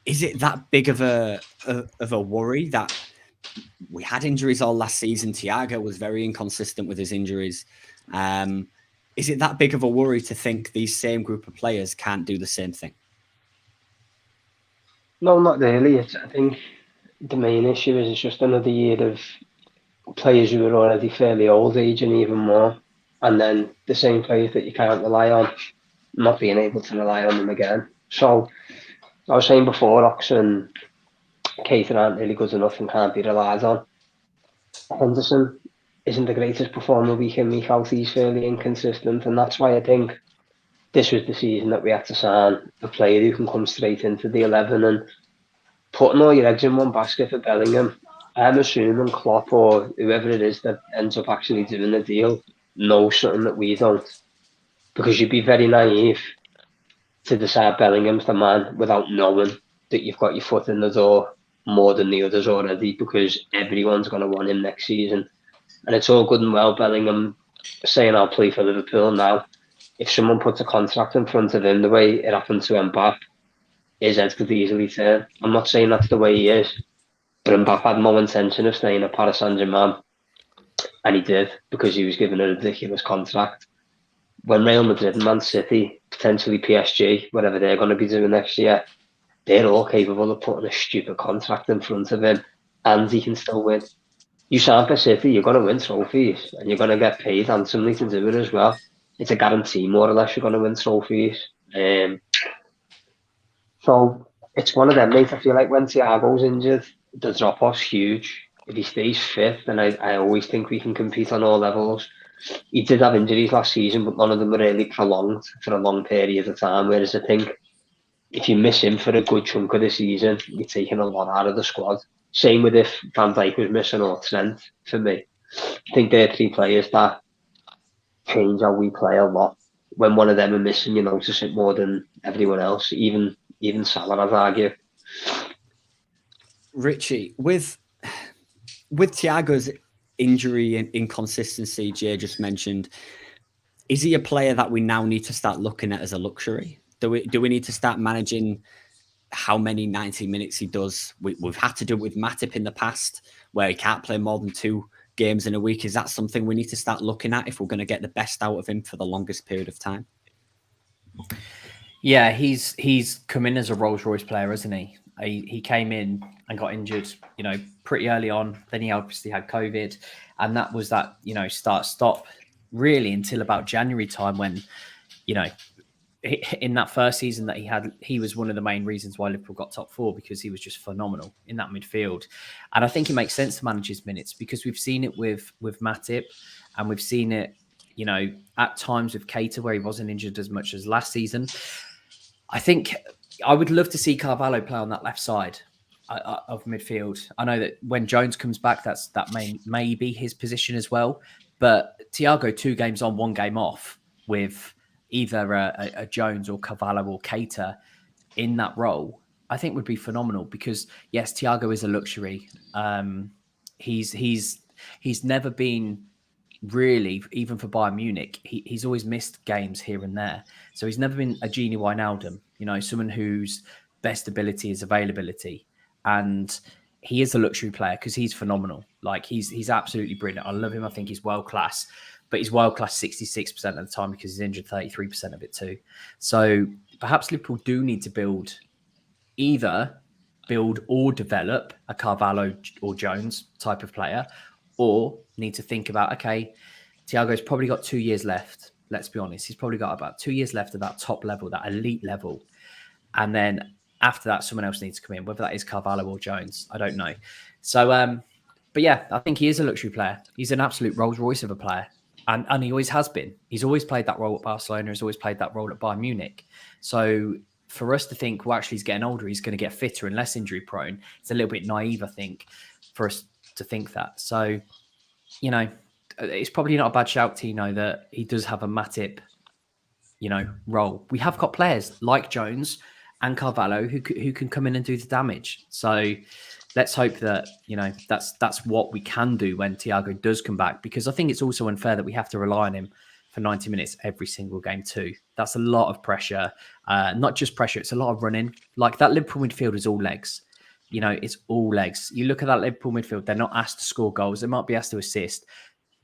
Is it that big of a worry that we had injuries all last season? Thiago was very inconsistent with his injuries. Is it that big of a worry to think these same group of players can't do the same thing? No, not really. I think the main issue is it's just another year of players who are already fairly old, aging even more, and then the same players that you can't rely on, not being able to rely on them again. So I was saying before, Ox and Keita aren't really good enough and can't be relied on. Henderson isn't the greatest performer week in, week out. He's fairly inconsistent, and that's why I think this was the season that we had to sign a player who can come straight into the 11, and putting all your eggs in one basket for Bellingham. I'm assuming Klopp or whoever it is that ends up actually doing the deal knows something that we don't, because you'd be very naive to decide Bellingham's the man without knowing that you've got your foot in the door more than the others already, because everyone's going to want him next season. And it's all good and well Bellingham saying I'll play for Liverpool now. If someone puts a contract in front of him the way it happened to Mbappe, his head could easily turn. I'm not saying that's the way he is, but Mbappe had no intention of staying at Paris Saint-Germain, and he did, because he was given a ridiculous contract. When Real Madrid and Man City, potentially PSG, whatever they're going to be doing next year, they're all capable of putting a stupid contract in front of him, and he can still win. You sign for City, you're going to win trophies, and you're going to get paid handsomely to do it as well. It's a guarantee, more or less, you're going to win trophies. So it's one of them, mate. I feel like when Thiago's injured, the drop-off's huge. If he stays fit, then I always think we can compete on all levels. He did have injuries last season, but none of them were really prolonged for a long period of time, whereas I think if you miss him for a good chunk of the season, you're taking a lot out of the squad. Same with if Van Dijk was missing or Trent, for me. I think they're three players that change how we play a lot. When one of them are missing, you notice it more than everyone else, even Salah, I'd argue. Ritchie, with Thiago's injury and inconsistency, Jay just mentioned, is he a player that we now need to start looking at as a luxury? Do we need to start managing how many 90 minutes he does? We've had to do it with Matip in the past, where he can't play more than 2 games in a week. Is that something we need to start looking at if we're going to get the best out of him for the longest period of time? Yeah, he's come in as a Rolls-Royce player, isn't he? He came in and got injured, pretty early on. Then he obviously had COVID, and that was that, start-stop really until about January time when, in that first season that he had, he was one of the main reasons why Liverpool got top 4, because he was just phenomenal in that midfield. And I think it makes sense to manage his minutes, because we've seen it with Matip, and we've seen it, at times with Keita, where he wasn't injured as much as last season. I think I would love to see Carvalho play on that left side of midfield. I know that when Jones comes back, that may be his position as well. But Thiago 2 games on, 1 game off, with either a Jones or Carvalho or Keita in that role, I think would be phenomenal, because yes, Thiago is a luxury. He's never been really, even for Bayern Munich, he's always missed games here and there. So he's never been a Gini Wijnaldum, someone whose best ability is availability. And he is a luxury player because he's phenomenal. Like he's absolutely brilliant. I love him. I think he's world class, but he's world class 66% of the time because he's injured 33% of it too. So perhaps Liverpool do need to either build or develop a Carvalho or Jones type of player, or need to think about, okay, Thiago's probably got 2 years left. Let's be honest. He's probably got about 2 years left at that top level, that elite level. And then after that, someone else needs to come in, whether that is Carvalho or Jones. I don't know. So, but yeah, I think he is a luxury player. He's an absolute Rolls Royce of a player. And he always has been. He's always played that role at Barcelona. He's always played that role at Bayern Munich. So for us to think, well, actually, he's getting older, he's going to get fitter and less injury prone, it's a little bit naive, I think, for us to think that. So, you know, it's probably not a bad shout, Tino, that he does have a Matip, you know, role. We have got players like Jones and Carvalho who can come in and do the damage. So let's hope that, you know, that's what we can do when Thiago does come back, because I think it's also unfair that we have to rely on him for 90 minutes every single game too. That's a lot of pressure. Not just pressure, it's a lot of running. Like that Liverpool midfield is all legs. You know, it's all legs. You look at that Liverpool midfield, they're not asked to score goals. They might be asked to assist,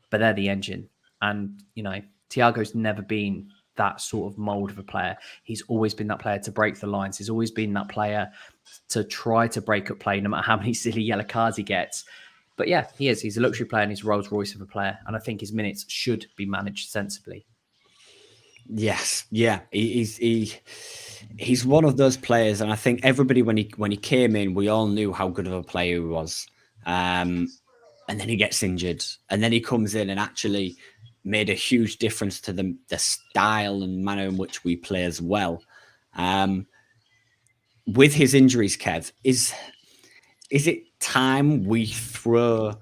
but they're the engine. And, you know, Thiago's never been that sort of mold of a player. He's always been that player to break the lines. He's always been that player to try to break up play, no matter how many silly yellow cards he gets. But yeah, he is. He's a luxury player and he's a Rolls Royce of a player. And I think his minutes should be managed sensibly. Yes, yeah, he's one of those players, and I think everybody when he came in, we all knew how good of a player he was. And then he gets injured, and then he comes in and actually made a huge difference to the style and manner in which we play as well. With his injuries, Kev, is it time we throw,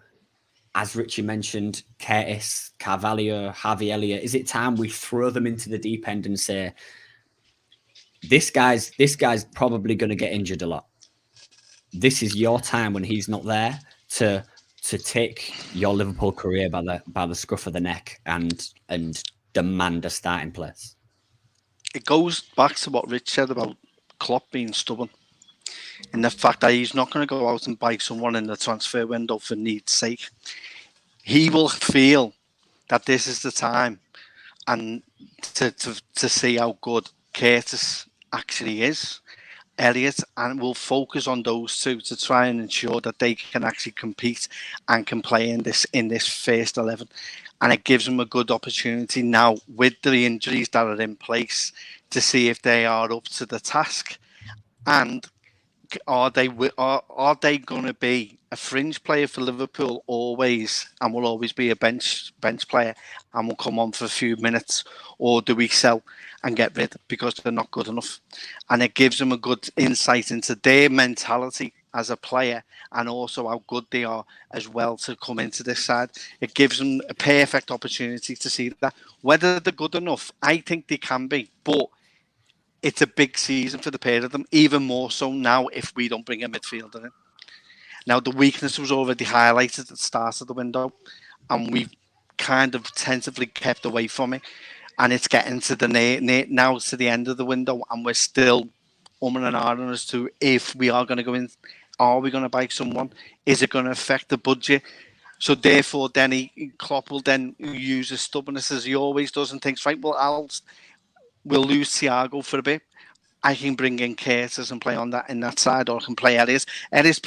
as Ritchie mentioned, Curtis, Carvalho, Harvey Elliott, is it time we throw them into the deep end and say, this guy's probably going to get injured a lot. This is your time when he's not there to take your Liverpool career by the scruff of the neck and demand a starting place. It goes back to what Rich said about Klopp being stubborn, and the fact that he's not going to go out and buy someone in the transfer window for need's sake. He will feel that this is the time, and to see how good Curtis actually is, Elliott, and we'll focus on those two to try and ensure that they can actually compete and can play in this first 11. And it gives them a good opportunity now with the injuries that are in place to see if they are up to the task, and are they going to be a fringe player for Liverpool always, and will always be a bench player and will come on for a few minutes, or do we sell and get rid because they're not good enough? And it gives them a good insight into their mentality as a player, and also how good they are as well to come into this side. It gives them a perfect opportunity to see that. Whether they're good enough, I think they can be, but it's a big season for the pair of them, even more so now if we don't bring a midfielder in. Now, the weakness was already highlighted at the start of the window, and we've kind of tentatively kept away from it. And it's getting to now to the end of the window, and we're still umming and ahhing as to if we are going to go in, are we going to buy someone? Is it going to affect the budget? So therefore, then Klopp will then use his stubbornness as he always does and thinks, right, well, we'll lose Thiago for a bit. I can bring in Curtis and play on that in that side, or I can play Ellis. Ellis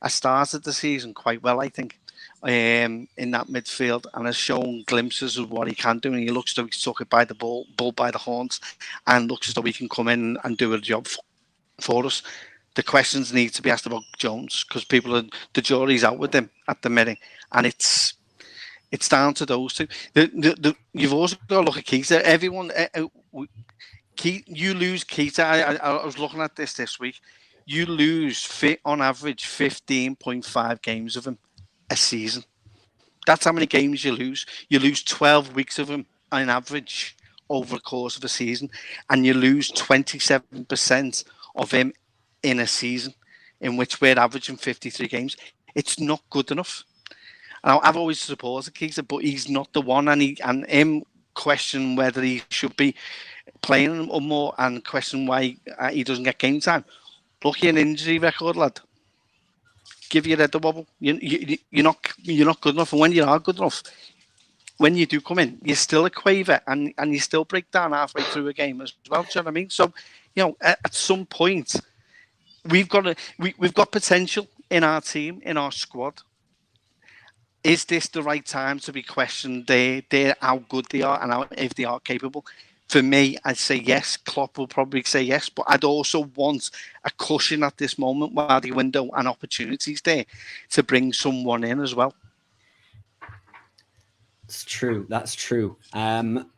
started the season quite well, I think, in that midfield, and has shown glimpses of what he can do. And he looks as though he's took it by the bull by the horns, and looks as though he can come in and do a job for us. The questions need to be asked about Jones, because the jury's out with him at the minute, and it's down to those two. You've also got to look at Keita. Everyone. You lose Keita. I was looking at this week. You lose on average 15.5 games of him a season. That's how many games you lose. You lose 12 weeks of him on average over the course of a season, and you lose 27% of him in a season, in which we're averaging 53 games. It's not good enough. I've always supported Keita, but he's not the one, and him question whether he should be playing or more, and question why he doesn't get game time. Look at an injury record, lad. Give your head a wobble. You're not good enough, and when you are good enough, when you do come in, you're still a quaver, and you still break down halfway through a game as well. Do you know what I mean? So, at some point, we've got potential in our team, in our squad. Is this the right time to be questioned? They're how good they are and if they are capable. For me, I'd say yes. Klopp will probably say yes, but I'd also want a cushion at this moment while the window and opportunities there to bring someone in as well. It's true. That's true.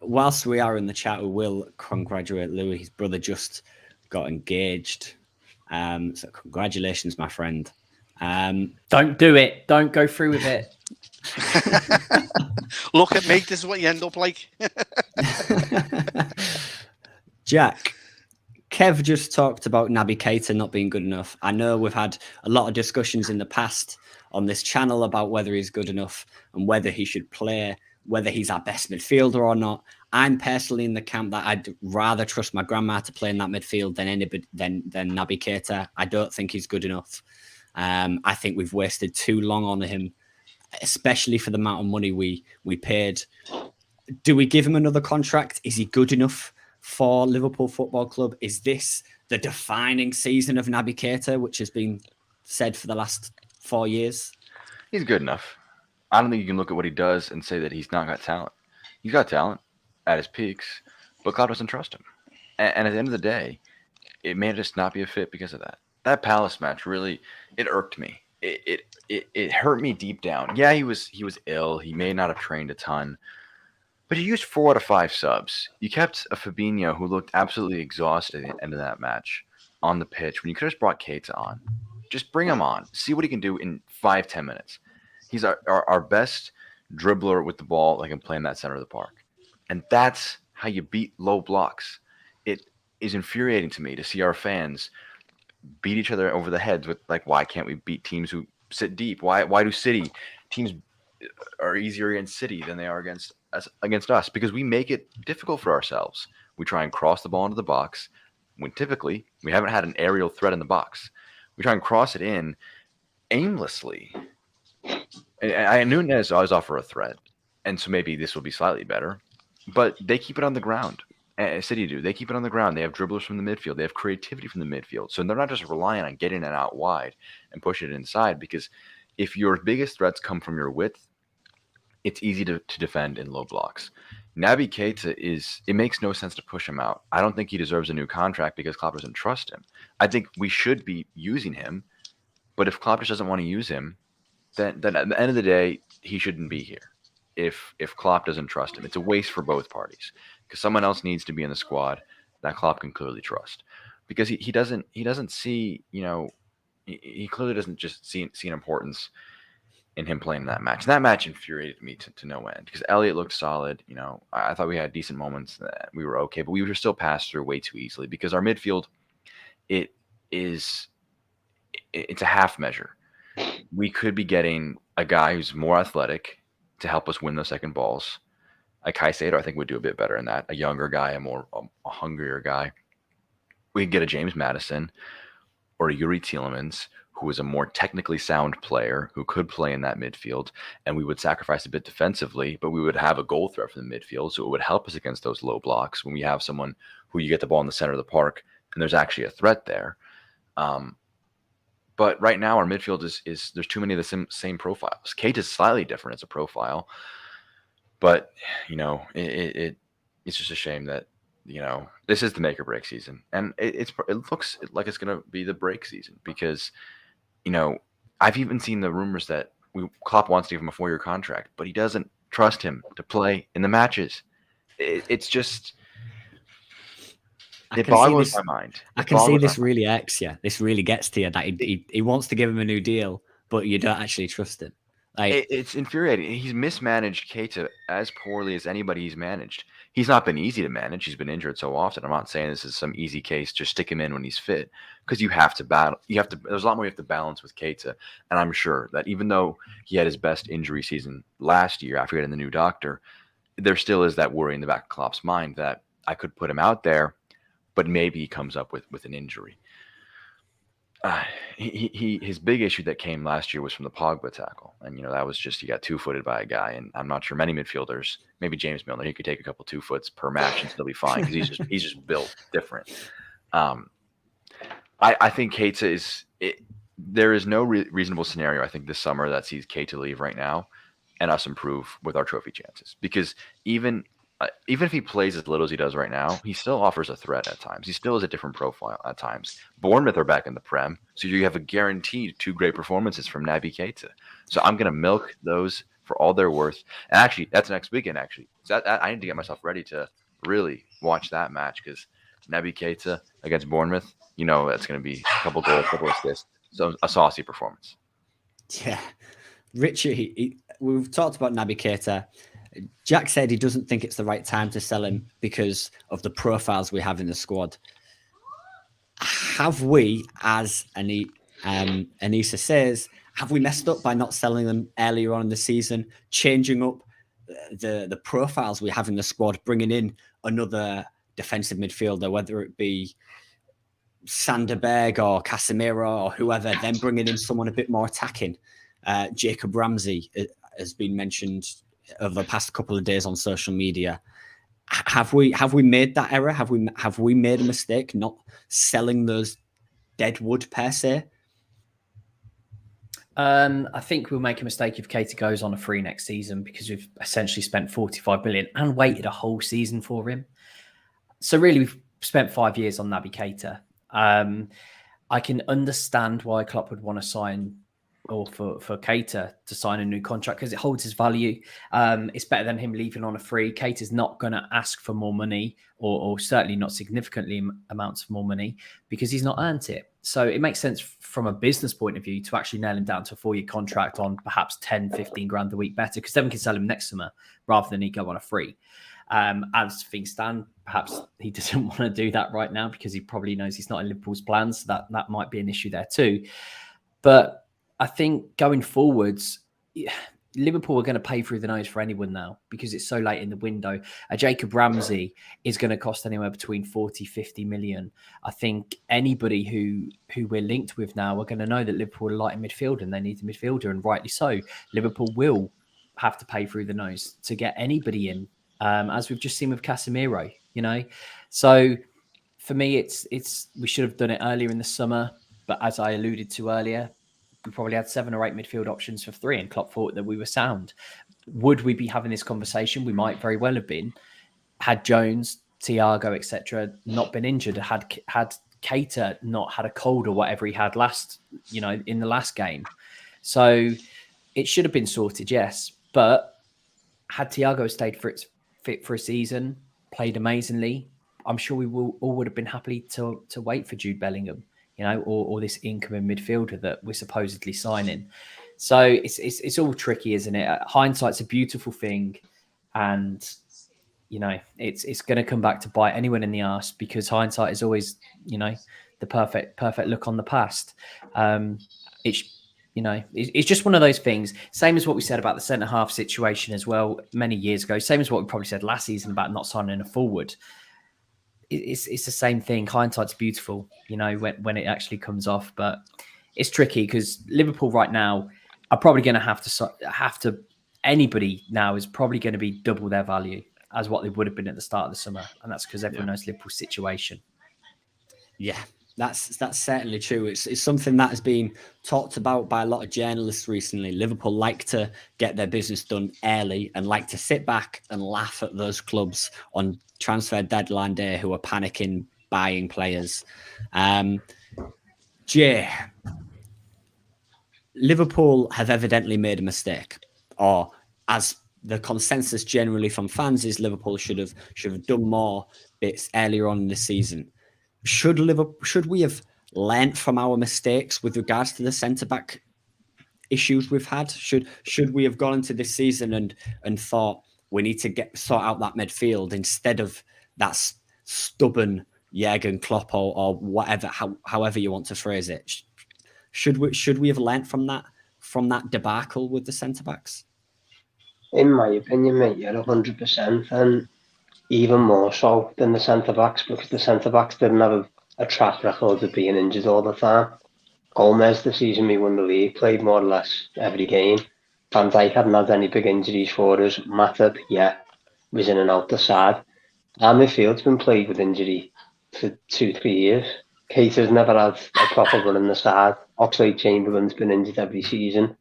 Whilst we are in the chat, we will congratulate Louis. His brother just got engaged. So congratulations, my friend. Don't do it. Don't go through with it. Look at me. This is what you end up like. Jack, Kev just talked about Naby Keita not being good enough. I know we've had a lot of discussions in the past on this channel about whether he's good enough and whether he should play, whether he's our best midfielder or not. I'm personally in the camp that I'd rather trust my grandma to play in that midfield than anybody than Naby Keita. I don't think he's good enough. I think we've wasted too long on him, especially for the amount of money we paid. Do we give him another contract? Is he good enough for Liverpool Football Club? Is this the defining season of Naby Keita, which has been said for the last 4 years? He's good enough. I don't think you can look at what he does and say that he's not got talent. He's got talent at his peaks, but Klopp doesn't trust him. And at the end of the day, it may just not be a fit because of that. That Palace match really, it irked me. It hurt me deep down. Yeah, he was ill. He may not have trained a ton, but he used 4 out of 5 subs. You kept a Fabinho who looked absolutely exhausted at the end of that match on the pitch when you could have just brought Keita on. Just bring him on. See what he can do in 5-10 minutes. He's our best dribbler with the ball that can play in that center of the park. And that's how you beat low blocks. It is infuriating to me to see our fans beat each other over the heads with, like, why can't we beat teams who sit deep? Why do City teams are easier against City than they are against us? Because we make it difficult for ourselves. We try and cross the ball into the box when typically we haven't had an aerial threat in the box. We try and cross it in aimlessly. And Nunez always offer a threat, and so maybe this will be slightly better. But they keep it on the ground. City do. They keep it on the ground. They have dribblers from the midfield. They have creativity from the midfield. So they're not just relying on getting it out wide and pushing it inside, because if your biggest threats come from your width, it's easy to defend in low blocks. Naby Keita it makes no sense to push him out. I don't think he deserves a new contract because Klopp doesn't trust him. I think we should be using him, but if Klopp just doesn't want to use him, then at the end of the day, he shouldn't be here. If Klopp doesn't trust him, it's a waste for both parties, because someone else needs to be in the squad that Klopp can clearly trust, because he doesn't see, he clearly doesn't just see an importance in him playing that match. And that match infuriated me to no end, because Elliott looked solid. I thought we had decent moments that we were okay, but we were still passed through way too easily because our midfield, it's a half measure. We could be getting a guy who's more athletic to help us win those second balls. A Caicedo, I think, would do a bit better in that. A younger guy, a hungrier guy. We could get a James Maddison or a Yuri Tielemans, who is a more technically sound player who could play in that midfield, and we would sacrifice a bit defensively, but we would have a goal threat from the midfield, so it would help us against those low blocks when we have someone who you get the ball in the center of the park and there's actually a threat there. But right now, our midfield is there's too many of the same profiles. Keita is slightly different as a profile, but it's just a shame that this is the make or break season, and it looks like it's going to be the break season, because I've even seen the rumors that Klopp wants to give him a 4-year contract, but he doesn't trust him to play in the matches. It's just. It boggles my mind. I can see this really irks you. This really gets to you, that he wants to give him a new deal, but you don't actually trust him. It's infuriating. He's mismanaged Keita as poorly as anybody he's managed. He's not been easy to manage. He's been injured so often. I'm not saying this is some easy case. Just stick him in when he's fit, because you have to battle. There's a lot more you have to balance with Keita. And I'm sure that even though he had his best injury season last year after getting the new doctor, there still is that worry in the back of Klopp's mind that I could put him out there, but maybe he comes up with an injury. His big issue that came last year was from the Pogba tackle, and that was just he got 2-footed by a guy, and I'm not sure many midfielders, maybe James Milner, he could take a couple 2-foots per match and still be fine, because he's just built different. I think Keita there is no reasonable scenario, I think, this summer that sees Keita leave right now and us improve with our trophy chances, because even if he plays as little as he does right now, he still offers a threat at times. He still has a different profile at times. Bournemouth are back in the Prem, so you have a guaranteed 2 great performances from Naby Keita. So I'm going to milk those for all they're worth. And actually, that's next weekend, actually. So I need to get myself ready to really watch that match, because Naby Keita against Bournemouth, you know that's going to be a couple goals, couple assists. So a saucy performance. Yeah. Ritchie, we've talked about Naby Keita. Jack said he doesn't think it's the right time to sell him because of the profiles we have in the squad. Have we, as Anissa says, have we messed up by not selling them earlier on in the season, changing up the profiles we have in the squad, bringing in another defensive midfielder, whether it be SANDER, Berge or Casemiro or whoever, then bringing in someone a bit more attacking? Jacob Ramsey has been mentioned over the past couple of days on social media. Have we made that error? Have we made a mistake not selling those dead wood per se? I think we'll make a mistake if Keita goes on a free next season, because we've essentially spent 45 million and waited a whole season for him. So really, we've spent 5 years on Naby Keita. I can understand why Klopp would want to sign, or for Keita to sign a new contract, because it holds his value. It's better than him leaving on a free. Keita's not going to ask for more money, or certainly not significantly amounts of more money, because he's not earned it. So it makes sense from a business point of view to actually nail him down to a 4-year contract on perhaps 10, 15 grand a week better, because then we can sell him next summer rather than he go on a free. As things stand, perhaps he doesn't want to do that right now because he probably knows he's not in Liverpool's plans. So that might be an issue there too. But I think going forwards, Liverpool are going to pay through the nose for anyone now because it's so late in the window. A Jacob Ramsey is going to cost anywhere between 40, 50 million. I think anybody who we're linked with now are going to know that Liverpool are light in midfield and they need a midfielder, and rightly so. Liverpool will have to pay through the nose to get anybody in, as we've just seen with Casemiro, you know. So for me, it's we should have done it earlier in the summer, but as I alluded to earlier, we probably had 7 or 8 midfield options for 3, and Klopp thought that we were sound. Would we be having this conversation? We might very well have been, had Jones, Thiago, etc. not been injured, had Keita not had a cold or whatever he had in the last game. So it should have been sorted, yes. But had Thiago stayed fit for a season, played amazingly, I'm sure we all would have been happy to wait for Jude Bellingham, you know, or this incoming midfielder that we're supposedly signing. So it's all tricky, isn't it? Hindsight's a beautiful thing, and you know it's going to come back to bite anyone in the arse, because hindsight is always, you know, the perfect look on the past. It's just one of those things. Same as what we said about the centre half situation as well many years ago. Same as what we probably said last season about not signing a forward. It's the same thing. Hindsight's beautiful, you know, when it actually comes off. But it's tricky because Liverpool right now are probably going to have to. Anybody now is probably going to be double their value as what they would have been at the start of the summer, and that's because everyone knows Liverpool's situation. Yeah, that's certainly true. It's something that has been talked about by a lot of journalists recently. Liverpool like to get their business done early and like to sit back and laugh at those clubs on transfer deadline day who are panicking, buying players. Jay, Liverpool have evidently made a mistake, or as the consensus generally from fans is, Liverpool should have done more bits earlier on in the season. Should we have learnt from our mistakes with regards to the centre-back issues we've had? Should we have gone into this season and thought we need to sort out that midfield instead of that stubborn Jurgen Klopp or whatever, however you want to phrase it? Should we have learnt from that debacle with the centre-backs? In my opinion, mate, you're 100%, and even more so than the centre-backs, because the centre-backs didn't have a track record of being injured all the time. Gomez, the season we won the league, played more or less every game. Van Dijk hadn't had any big injuries for us. Matty, was in and out the side. Our midfield's been plagued with injury for 2-3 years. Keita's never had a proper run in the side. Oxlade-Chamberlain's been injured every season.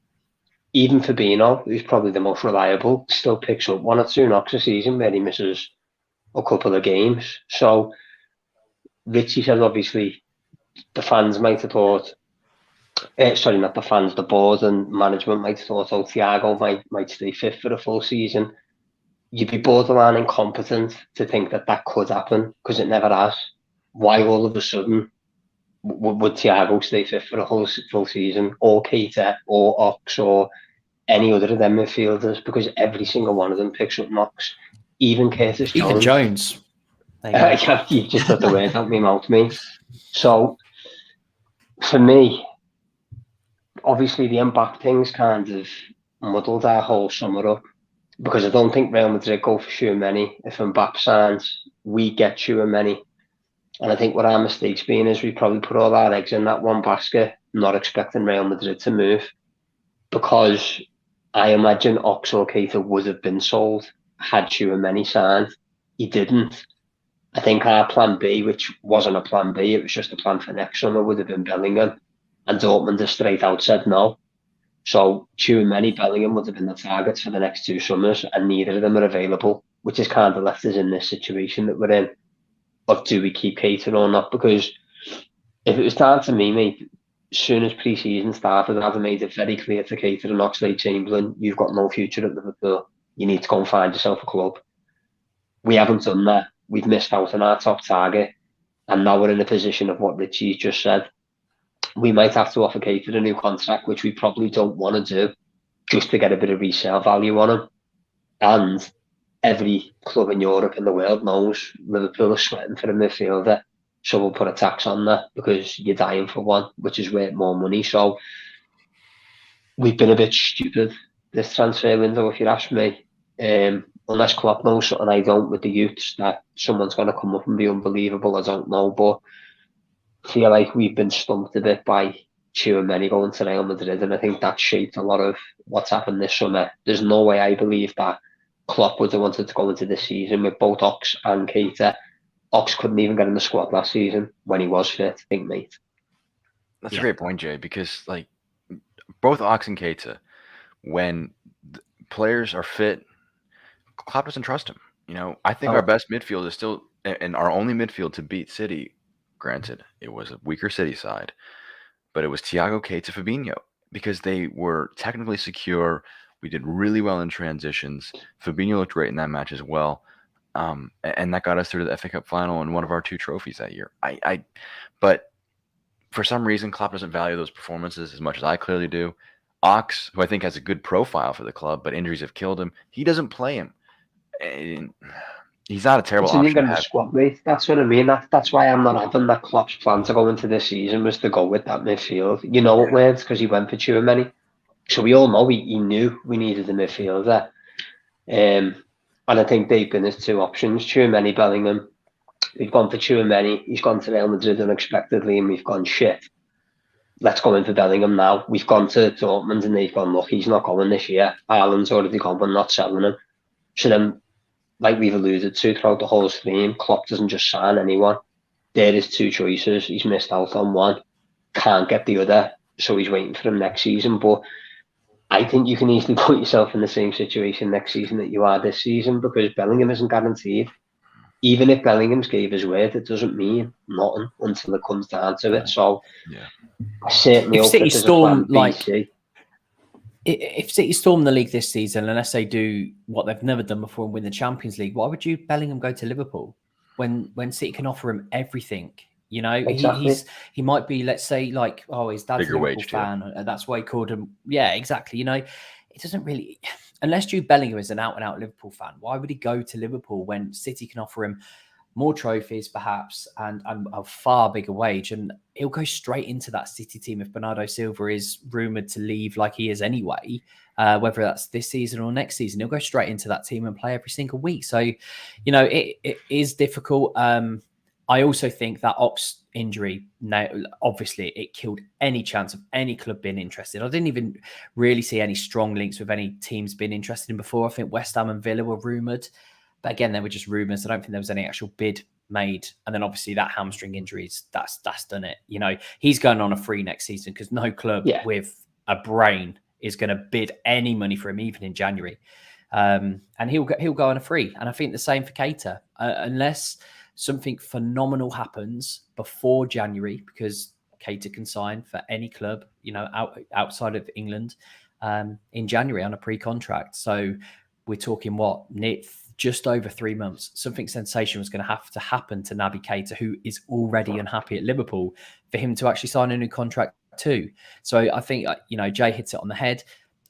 Even Fabinho, who's probably the most reliable, still picks up 1 or 2 knocks a season where he misses a couple of games. So Ritchie says obviously the fans might have thought, not the fans, the board and management might have thought, Thiago might stay fit for the full season. You'd be borderline incompetent to think that could happen, because it never has. why all of a sudden would Thiago stay fit for a whole full season, or Keita, or Ox, or any other of them midfielders? Because every single one of them picks up knocks. Even Curtis Jones. Even Jones. There you go. You just got the word out my mouth, mate. So, for me, obviously the impact things kind of muddled our whole summer up, because I don't think Real Madrid go for Tchouaméni. If Mbappe signs, we get Tchouaméni. And I think what our mistake's been is we probably put all our eggs in that one basket, not expecting Real Madrid to move. Because I imagine Ox or Keita would have been sold had Tchouaméni signed. He didn't. I think our plan B, which wasn't a plan B, it was just a plan for next summer, would have been Bellingham. And Dortmund have straight out said no. So Tchouaméni, Bellingham would have been the targets for the next 2 summers, and neither of them are available, which has kind of left us in this situation that we're in. Of do we keep Keita or not? Because if it was down to me, mate, as soon as pre-season started, I'd have made it very clear to Keita and Oxlade-Chamberlain, you've got no future at Liverpool. You need to go and find yourself a club. We haven't done that. We've missed out on our top target, and now we're in a position of what Ritchie just said. We might have to offer Keita a new contract, which we probably don't want to do, just to get a bit of resale value on him. And every club in Europe and the world knows Liverpool is sweating for a midfielder, so we'll put a tax on that because you're dying for one, which is worth more money. So we've been a bit stupid this transfer window, if you ask me. Unless Klopp knows something I don't with the youths, that someone's going to come up and be unbelievable, I don't know. But I feel like we've been stumped a bit by Tchouaméni going to Real Madrid, and I think that shaped a lot of what's happened this summer. There's no way I believe that Klopp would have wanted to go into this season with both Ox and Keita. Ox couldn't even get in the squad last season when he was fit, I think, mate. That's a great point, Jay, because like both Ox and Keita, when players are fit, Klopp doesn't trust him. You know, I think our best midfield is still, and our only midfield to beat City, granted, it was a weaker City side, but it was Thiago, Keita, Fabinho, because they were technically secure. We did really well in transitions. Fabinho looked great in that match as well. And that got us through to the FA Cup final and one of our 2 trophies that year. But for some reason, Klopp doesn't value those performances as much as I clearly do. Ox, who I think has a good profile for the club, but injuries have killed him. He doesn't play him. And he's not a terrible option to have. Squad, mate. That's what I mean. That's why I'm not having that Klopp's plan to go into this season was to go with that midfield. You know it weren't, because he went for Tchouaméni. So we all know he knew we needed a midfielder. And I think they've been his 2 options, Tchouaméni, Bellingham. We've gone for Tchouaméni. He's gone to Real Madrid unexpectedly, and we've gone, shit, let's go in for Bellingham now. We've gone to Dortmund, and they've gone, look, he's not going this year. Haaland's already gone, we're not selling him. So then, like we've alluded to throughout the whole stream, Klopp doesn't just sign anyone. There is 2 choices. He's missed out on one. Can't get the other, so he's waiting for him next season. But I think you can easily put yourself in the same situation next season that you are this season, because Bellingham isn't guaranteed. Even if Bellingham's gave his word, it doesn't mean nothing until it comes down to it. So I certainly if hope City that there's storm, a plan B. If City storm the league this season, unless they do what they've never done before and win the Champions League, why would Jude Bellingham go to Liverpool when City can offer him everything? You know, Exactly. he might be, let's say, like, oh, his dad's a Liverpool fan, and that's why he called him. Yeah, exactly. You know, it doesn't really, unless Jude Bellingham is an out-and-out Liverpool fan, why would he go to Liverpool when City can offer him more trophies, perhaps, and a far bigger wage? And he'll go straight into that City team if Bernardo Silva is rumoured to leave like he is anyway, whether that's this season or next season. He'll go straight into that team and play every single week. So, you know, it is difficult. I also think that Ox injury, now, obviously, it killed any chance of any club being interested. I didn't even really see any strong links with any teams being interested in before. I think West Ham and Villa were rumoured. But again, they were just rumours. I don't think there was any actual bid made. And then obviously that hamstring injuries, that's done it. You know, he's going on a free next season because no club with a brain is going to bid any money for him, even in January. And he'll go on a free. And I think the same for Keita, unless something phenomenal happens before January, because Keita can sign for any club, you know, outside of England in January on a pre-contract. So we're talking just over 3 months, something sensational was going to have to happen to Naby Keita, who is already unhappy at Liverpool, for him to actually sign a new contract too. So I think, Jay hits it on the head.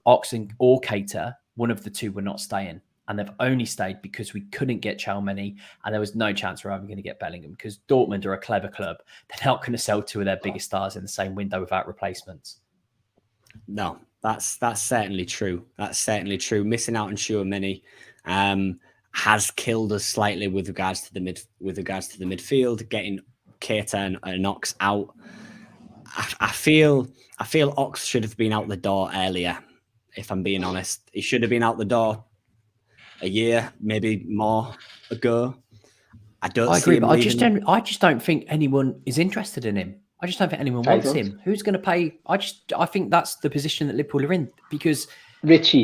Oxen or Keita, one of the two were not staying. And they've only stayed because we couldn't get Chalmany, and there was no chance we're ever going to get Bellingham, because Dortmund are a clever club. They're not going to sell two of their biggest stars in the same window without replacements. No, that's certainly true. That's certainly true. Missing out on Tchouaméni has killed us slightly with regards to the midfield. Getting Keita and Ox out, I feel Ox should have been out the door earlier. If I'm being honest, he should have been out the door a year, maybe more ago. I agree, but I just don't think anyone is interested in him. I just don't think anyone wants him. Who's going to pay? I think that's the position that Liverpool are in, because Ritchie,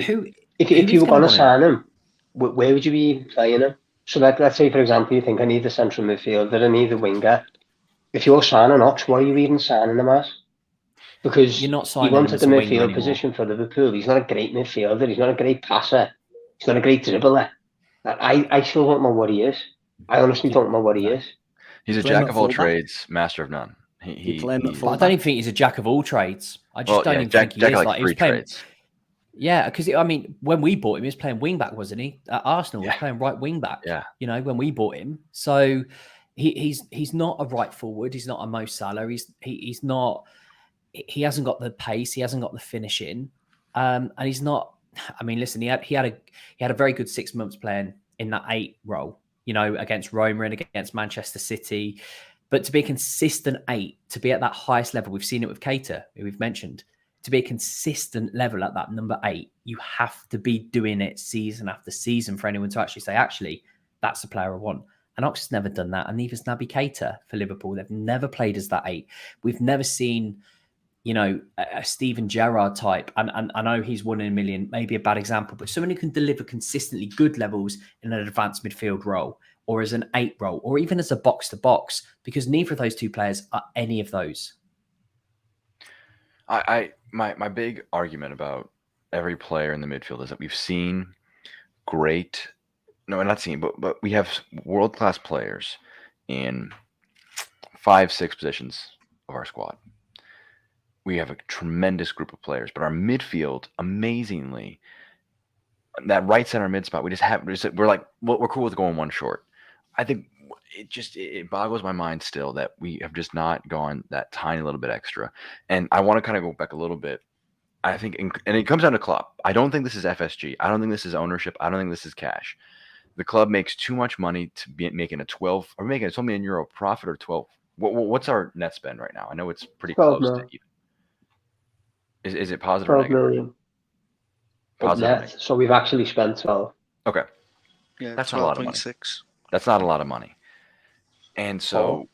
if you were going to sign him, where would you be playing him? So let's say, for example, you think I need a central midfielder, I need a winger. If you're signing Ox, what are you even signing him as? Because you're not signing he wanted the midfield position for Liverpool. He's not a great midfielder. He's not a great passer. He's not a great dribbler. I still don't know what he is. I honestly don't know what he is. He's a jack of all trades, master of none. I don't even think he's a jack of all trades. I just don't even think he is. Like, he was playing, yeah, because when we bought him, he was playing wing back, wasn't he? At Arsenal, he was playing right wing back. Yeah, when we bought him, so he's not a right forward. He's not a Mo Salah. He's not. He hasn't got the pace. He hasn't got the finishing, and he's not. I mean, listen, he had a very good 6 months playing in that 8 role, against Roma and against Manchester City. But to be a consistent 8, to be at that highest level, we've seen it with Keita, who we've mentioned, to be a consistent level at that number 8, you have to be doing it season after season for anyone to actually say, actually, that's the player I want. And Ox has never done that, and neither's Naby Keita for Liverpool. They've never played as that 8. We've never seen, a Steven Gerrard type. And I know he's 1 in a million, maybe a bad example, but someone who can deliver consistently good levels in an advanced midfield role, or as an 8 role, or even as a box-to-box, because neither of those two players are any of those. My big argument about every player in the midfield is that we've seen great, no, not seen, but we have world-class players in 5-6 positions of our squad. We have a tremendous group of players, but our midfield, amazingly, that right center mid spot, we're cool with going one short. I think it boggles my mind still that we have just not gone that tiny little bit extra. And I want to kind of go back a little bit. I think, and it comes down to Klopp. I don't think this is FSG. I don't think this is ownership. I don't think this is cash. The club makes too much money to be making a 12 or making a €12 million profit, or 12. What's our net spend right now? I know it's pretty close to even. Is it positive? 12 million. Positive. Net, so we've actually spent 12. Okay. Yeah, that's not a lot of money. That's not a lot of money. And so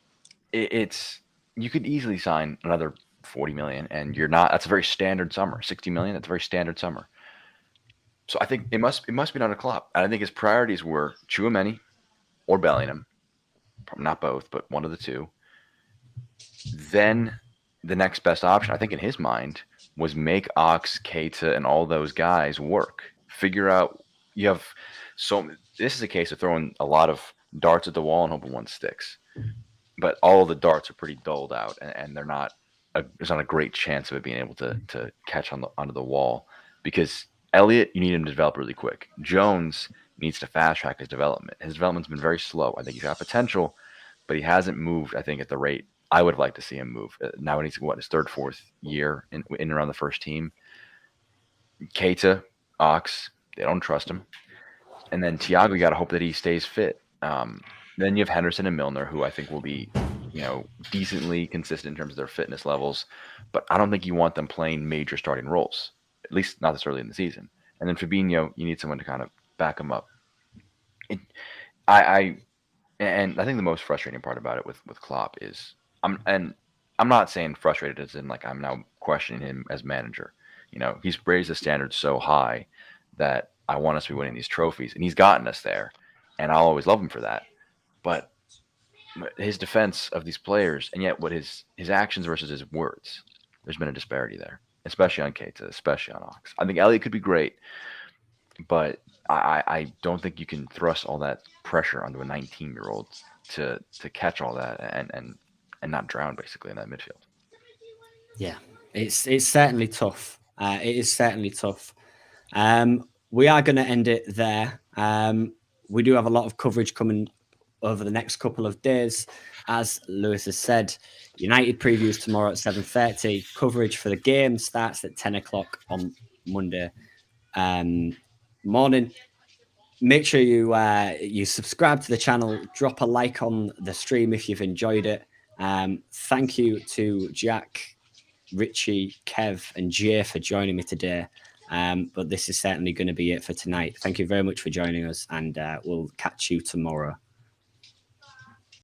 it's you could easily sign another 40 million, and you're not. That's a very standard summer. 60 million. That's a very standard summer. So I think it must be not a Klopp. And I think his priorities were Tchouaméni or Bellingham, not both, but one of the two. Then the next best option, I think, in his mind, was make Ox, Keita, and all those guys work. Figure out you have this is a case of throwing a lot of darts at the wall and hoping one sticks. But all of the darts are pretty dulled out, and they're not. There's not a great chance of it being able to catch onto the wall, because Elliott, you need him to develop really quick. Jones needs to fast track his development. His development's been very slow. I think he's got potential, but he hasn't moved, I think, at the rate I would have liked to see him move. Now he's his 3rd, 4th year in and around the first team. Keita, Ox, they don't trust him. And then Thiago, you got to hope that he stays fit. Then you have Henderson and Milner, who I think will be, decently consistent in terms of their fitness levels. But I don't think you want them playing major starting roles, at least not this early in the season. And then Fabinho, you need someone to kind of back him up. I think the most frustrating part about it with Klopp is, I'm not saying frustrated as in like I'm now questioning him as manager. He's raised the standards so high that I want us to be winning these trophies, and he's gotten us there, and I'll always love him for that. But his defense of these players, and yet what his actions versus his words, there's been a disparity there, especially on Keita, especially on Ox. I think Elliott could be great, but I don't think you can thrust all that pressure onto a 19-year-old to catch all that and not drown basically in that midfield. Yeah, it's certainly tough. It is certainly tough. We are going to end it there. We do have a lot of coverage coming over the next couple of days. As Lewis has said, United previews tomorrow at 7:30. Coverage for the game starts at 10 o'clock on Monday morning. Make sure you subscribe to the channel, drop a like on the stream if you've enjoyed it. Thank you to Jack, Ritchie, Kev, and Jay for joining me today. But this is certainly going to be it for tonight. Thank you very much for joining us, and we'll catch you tomorrow.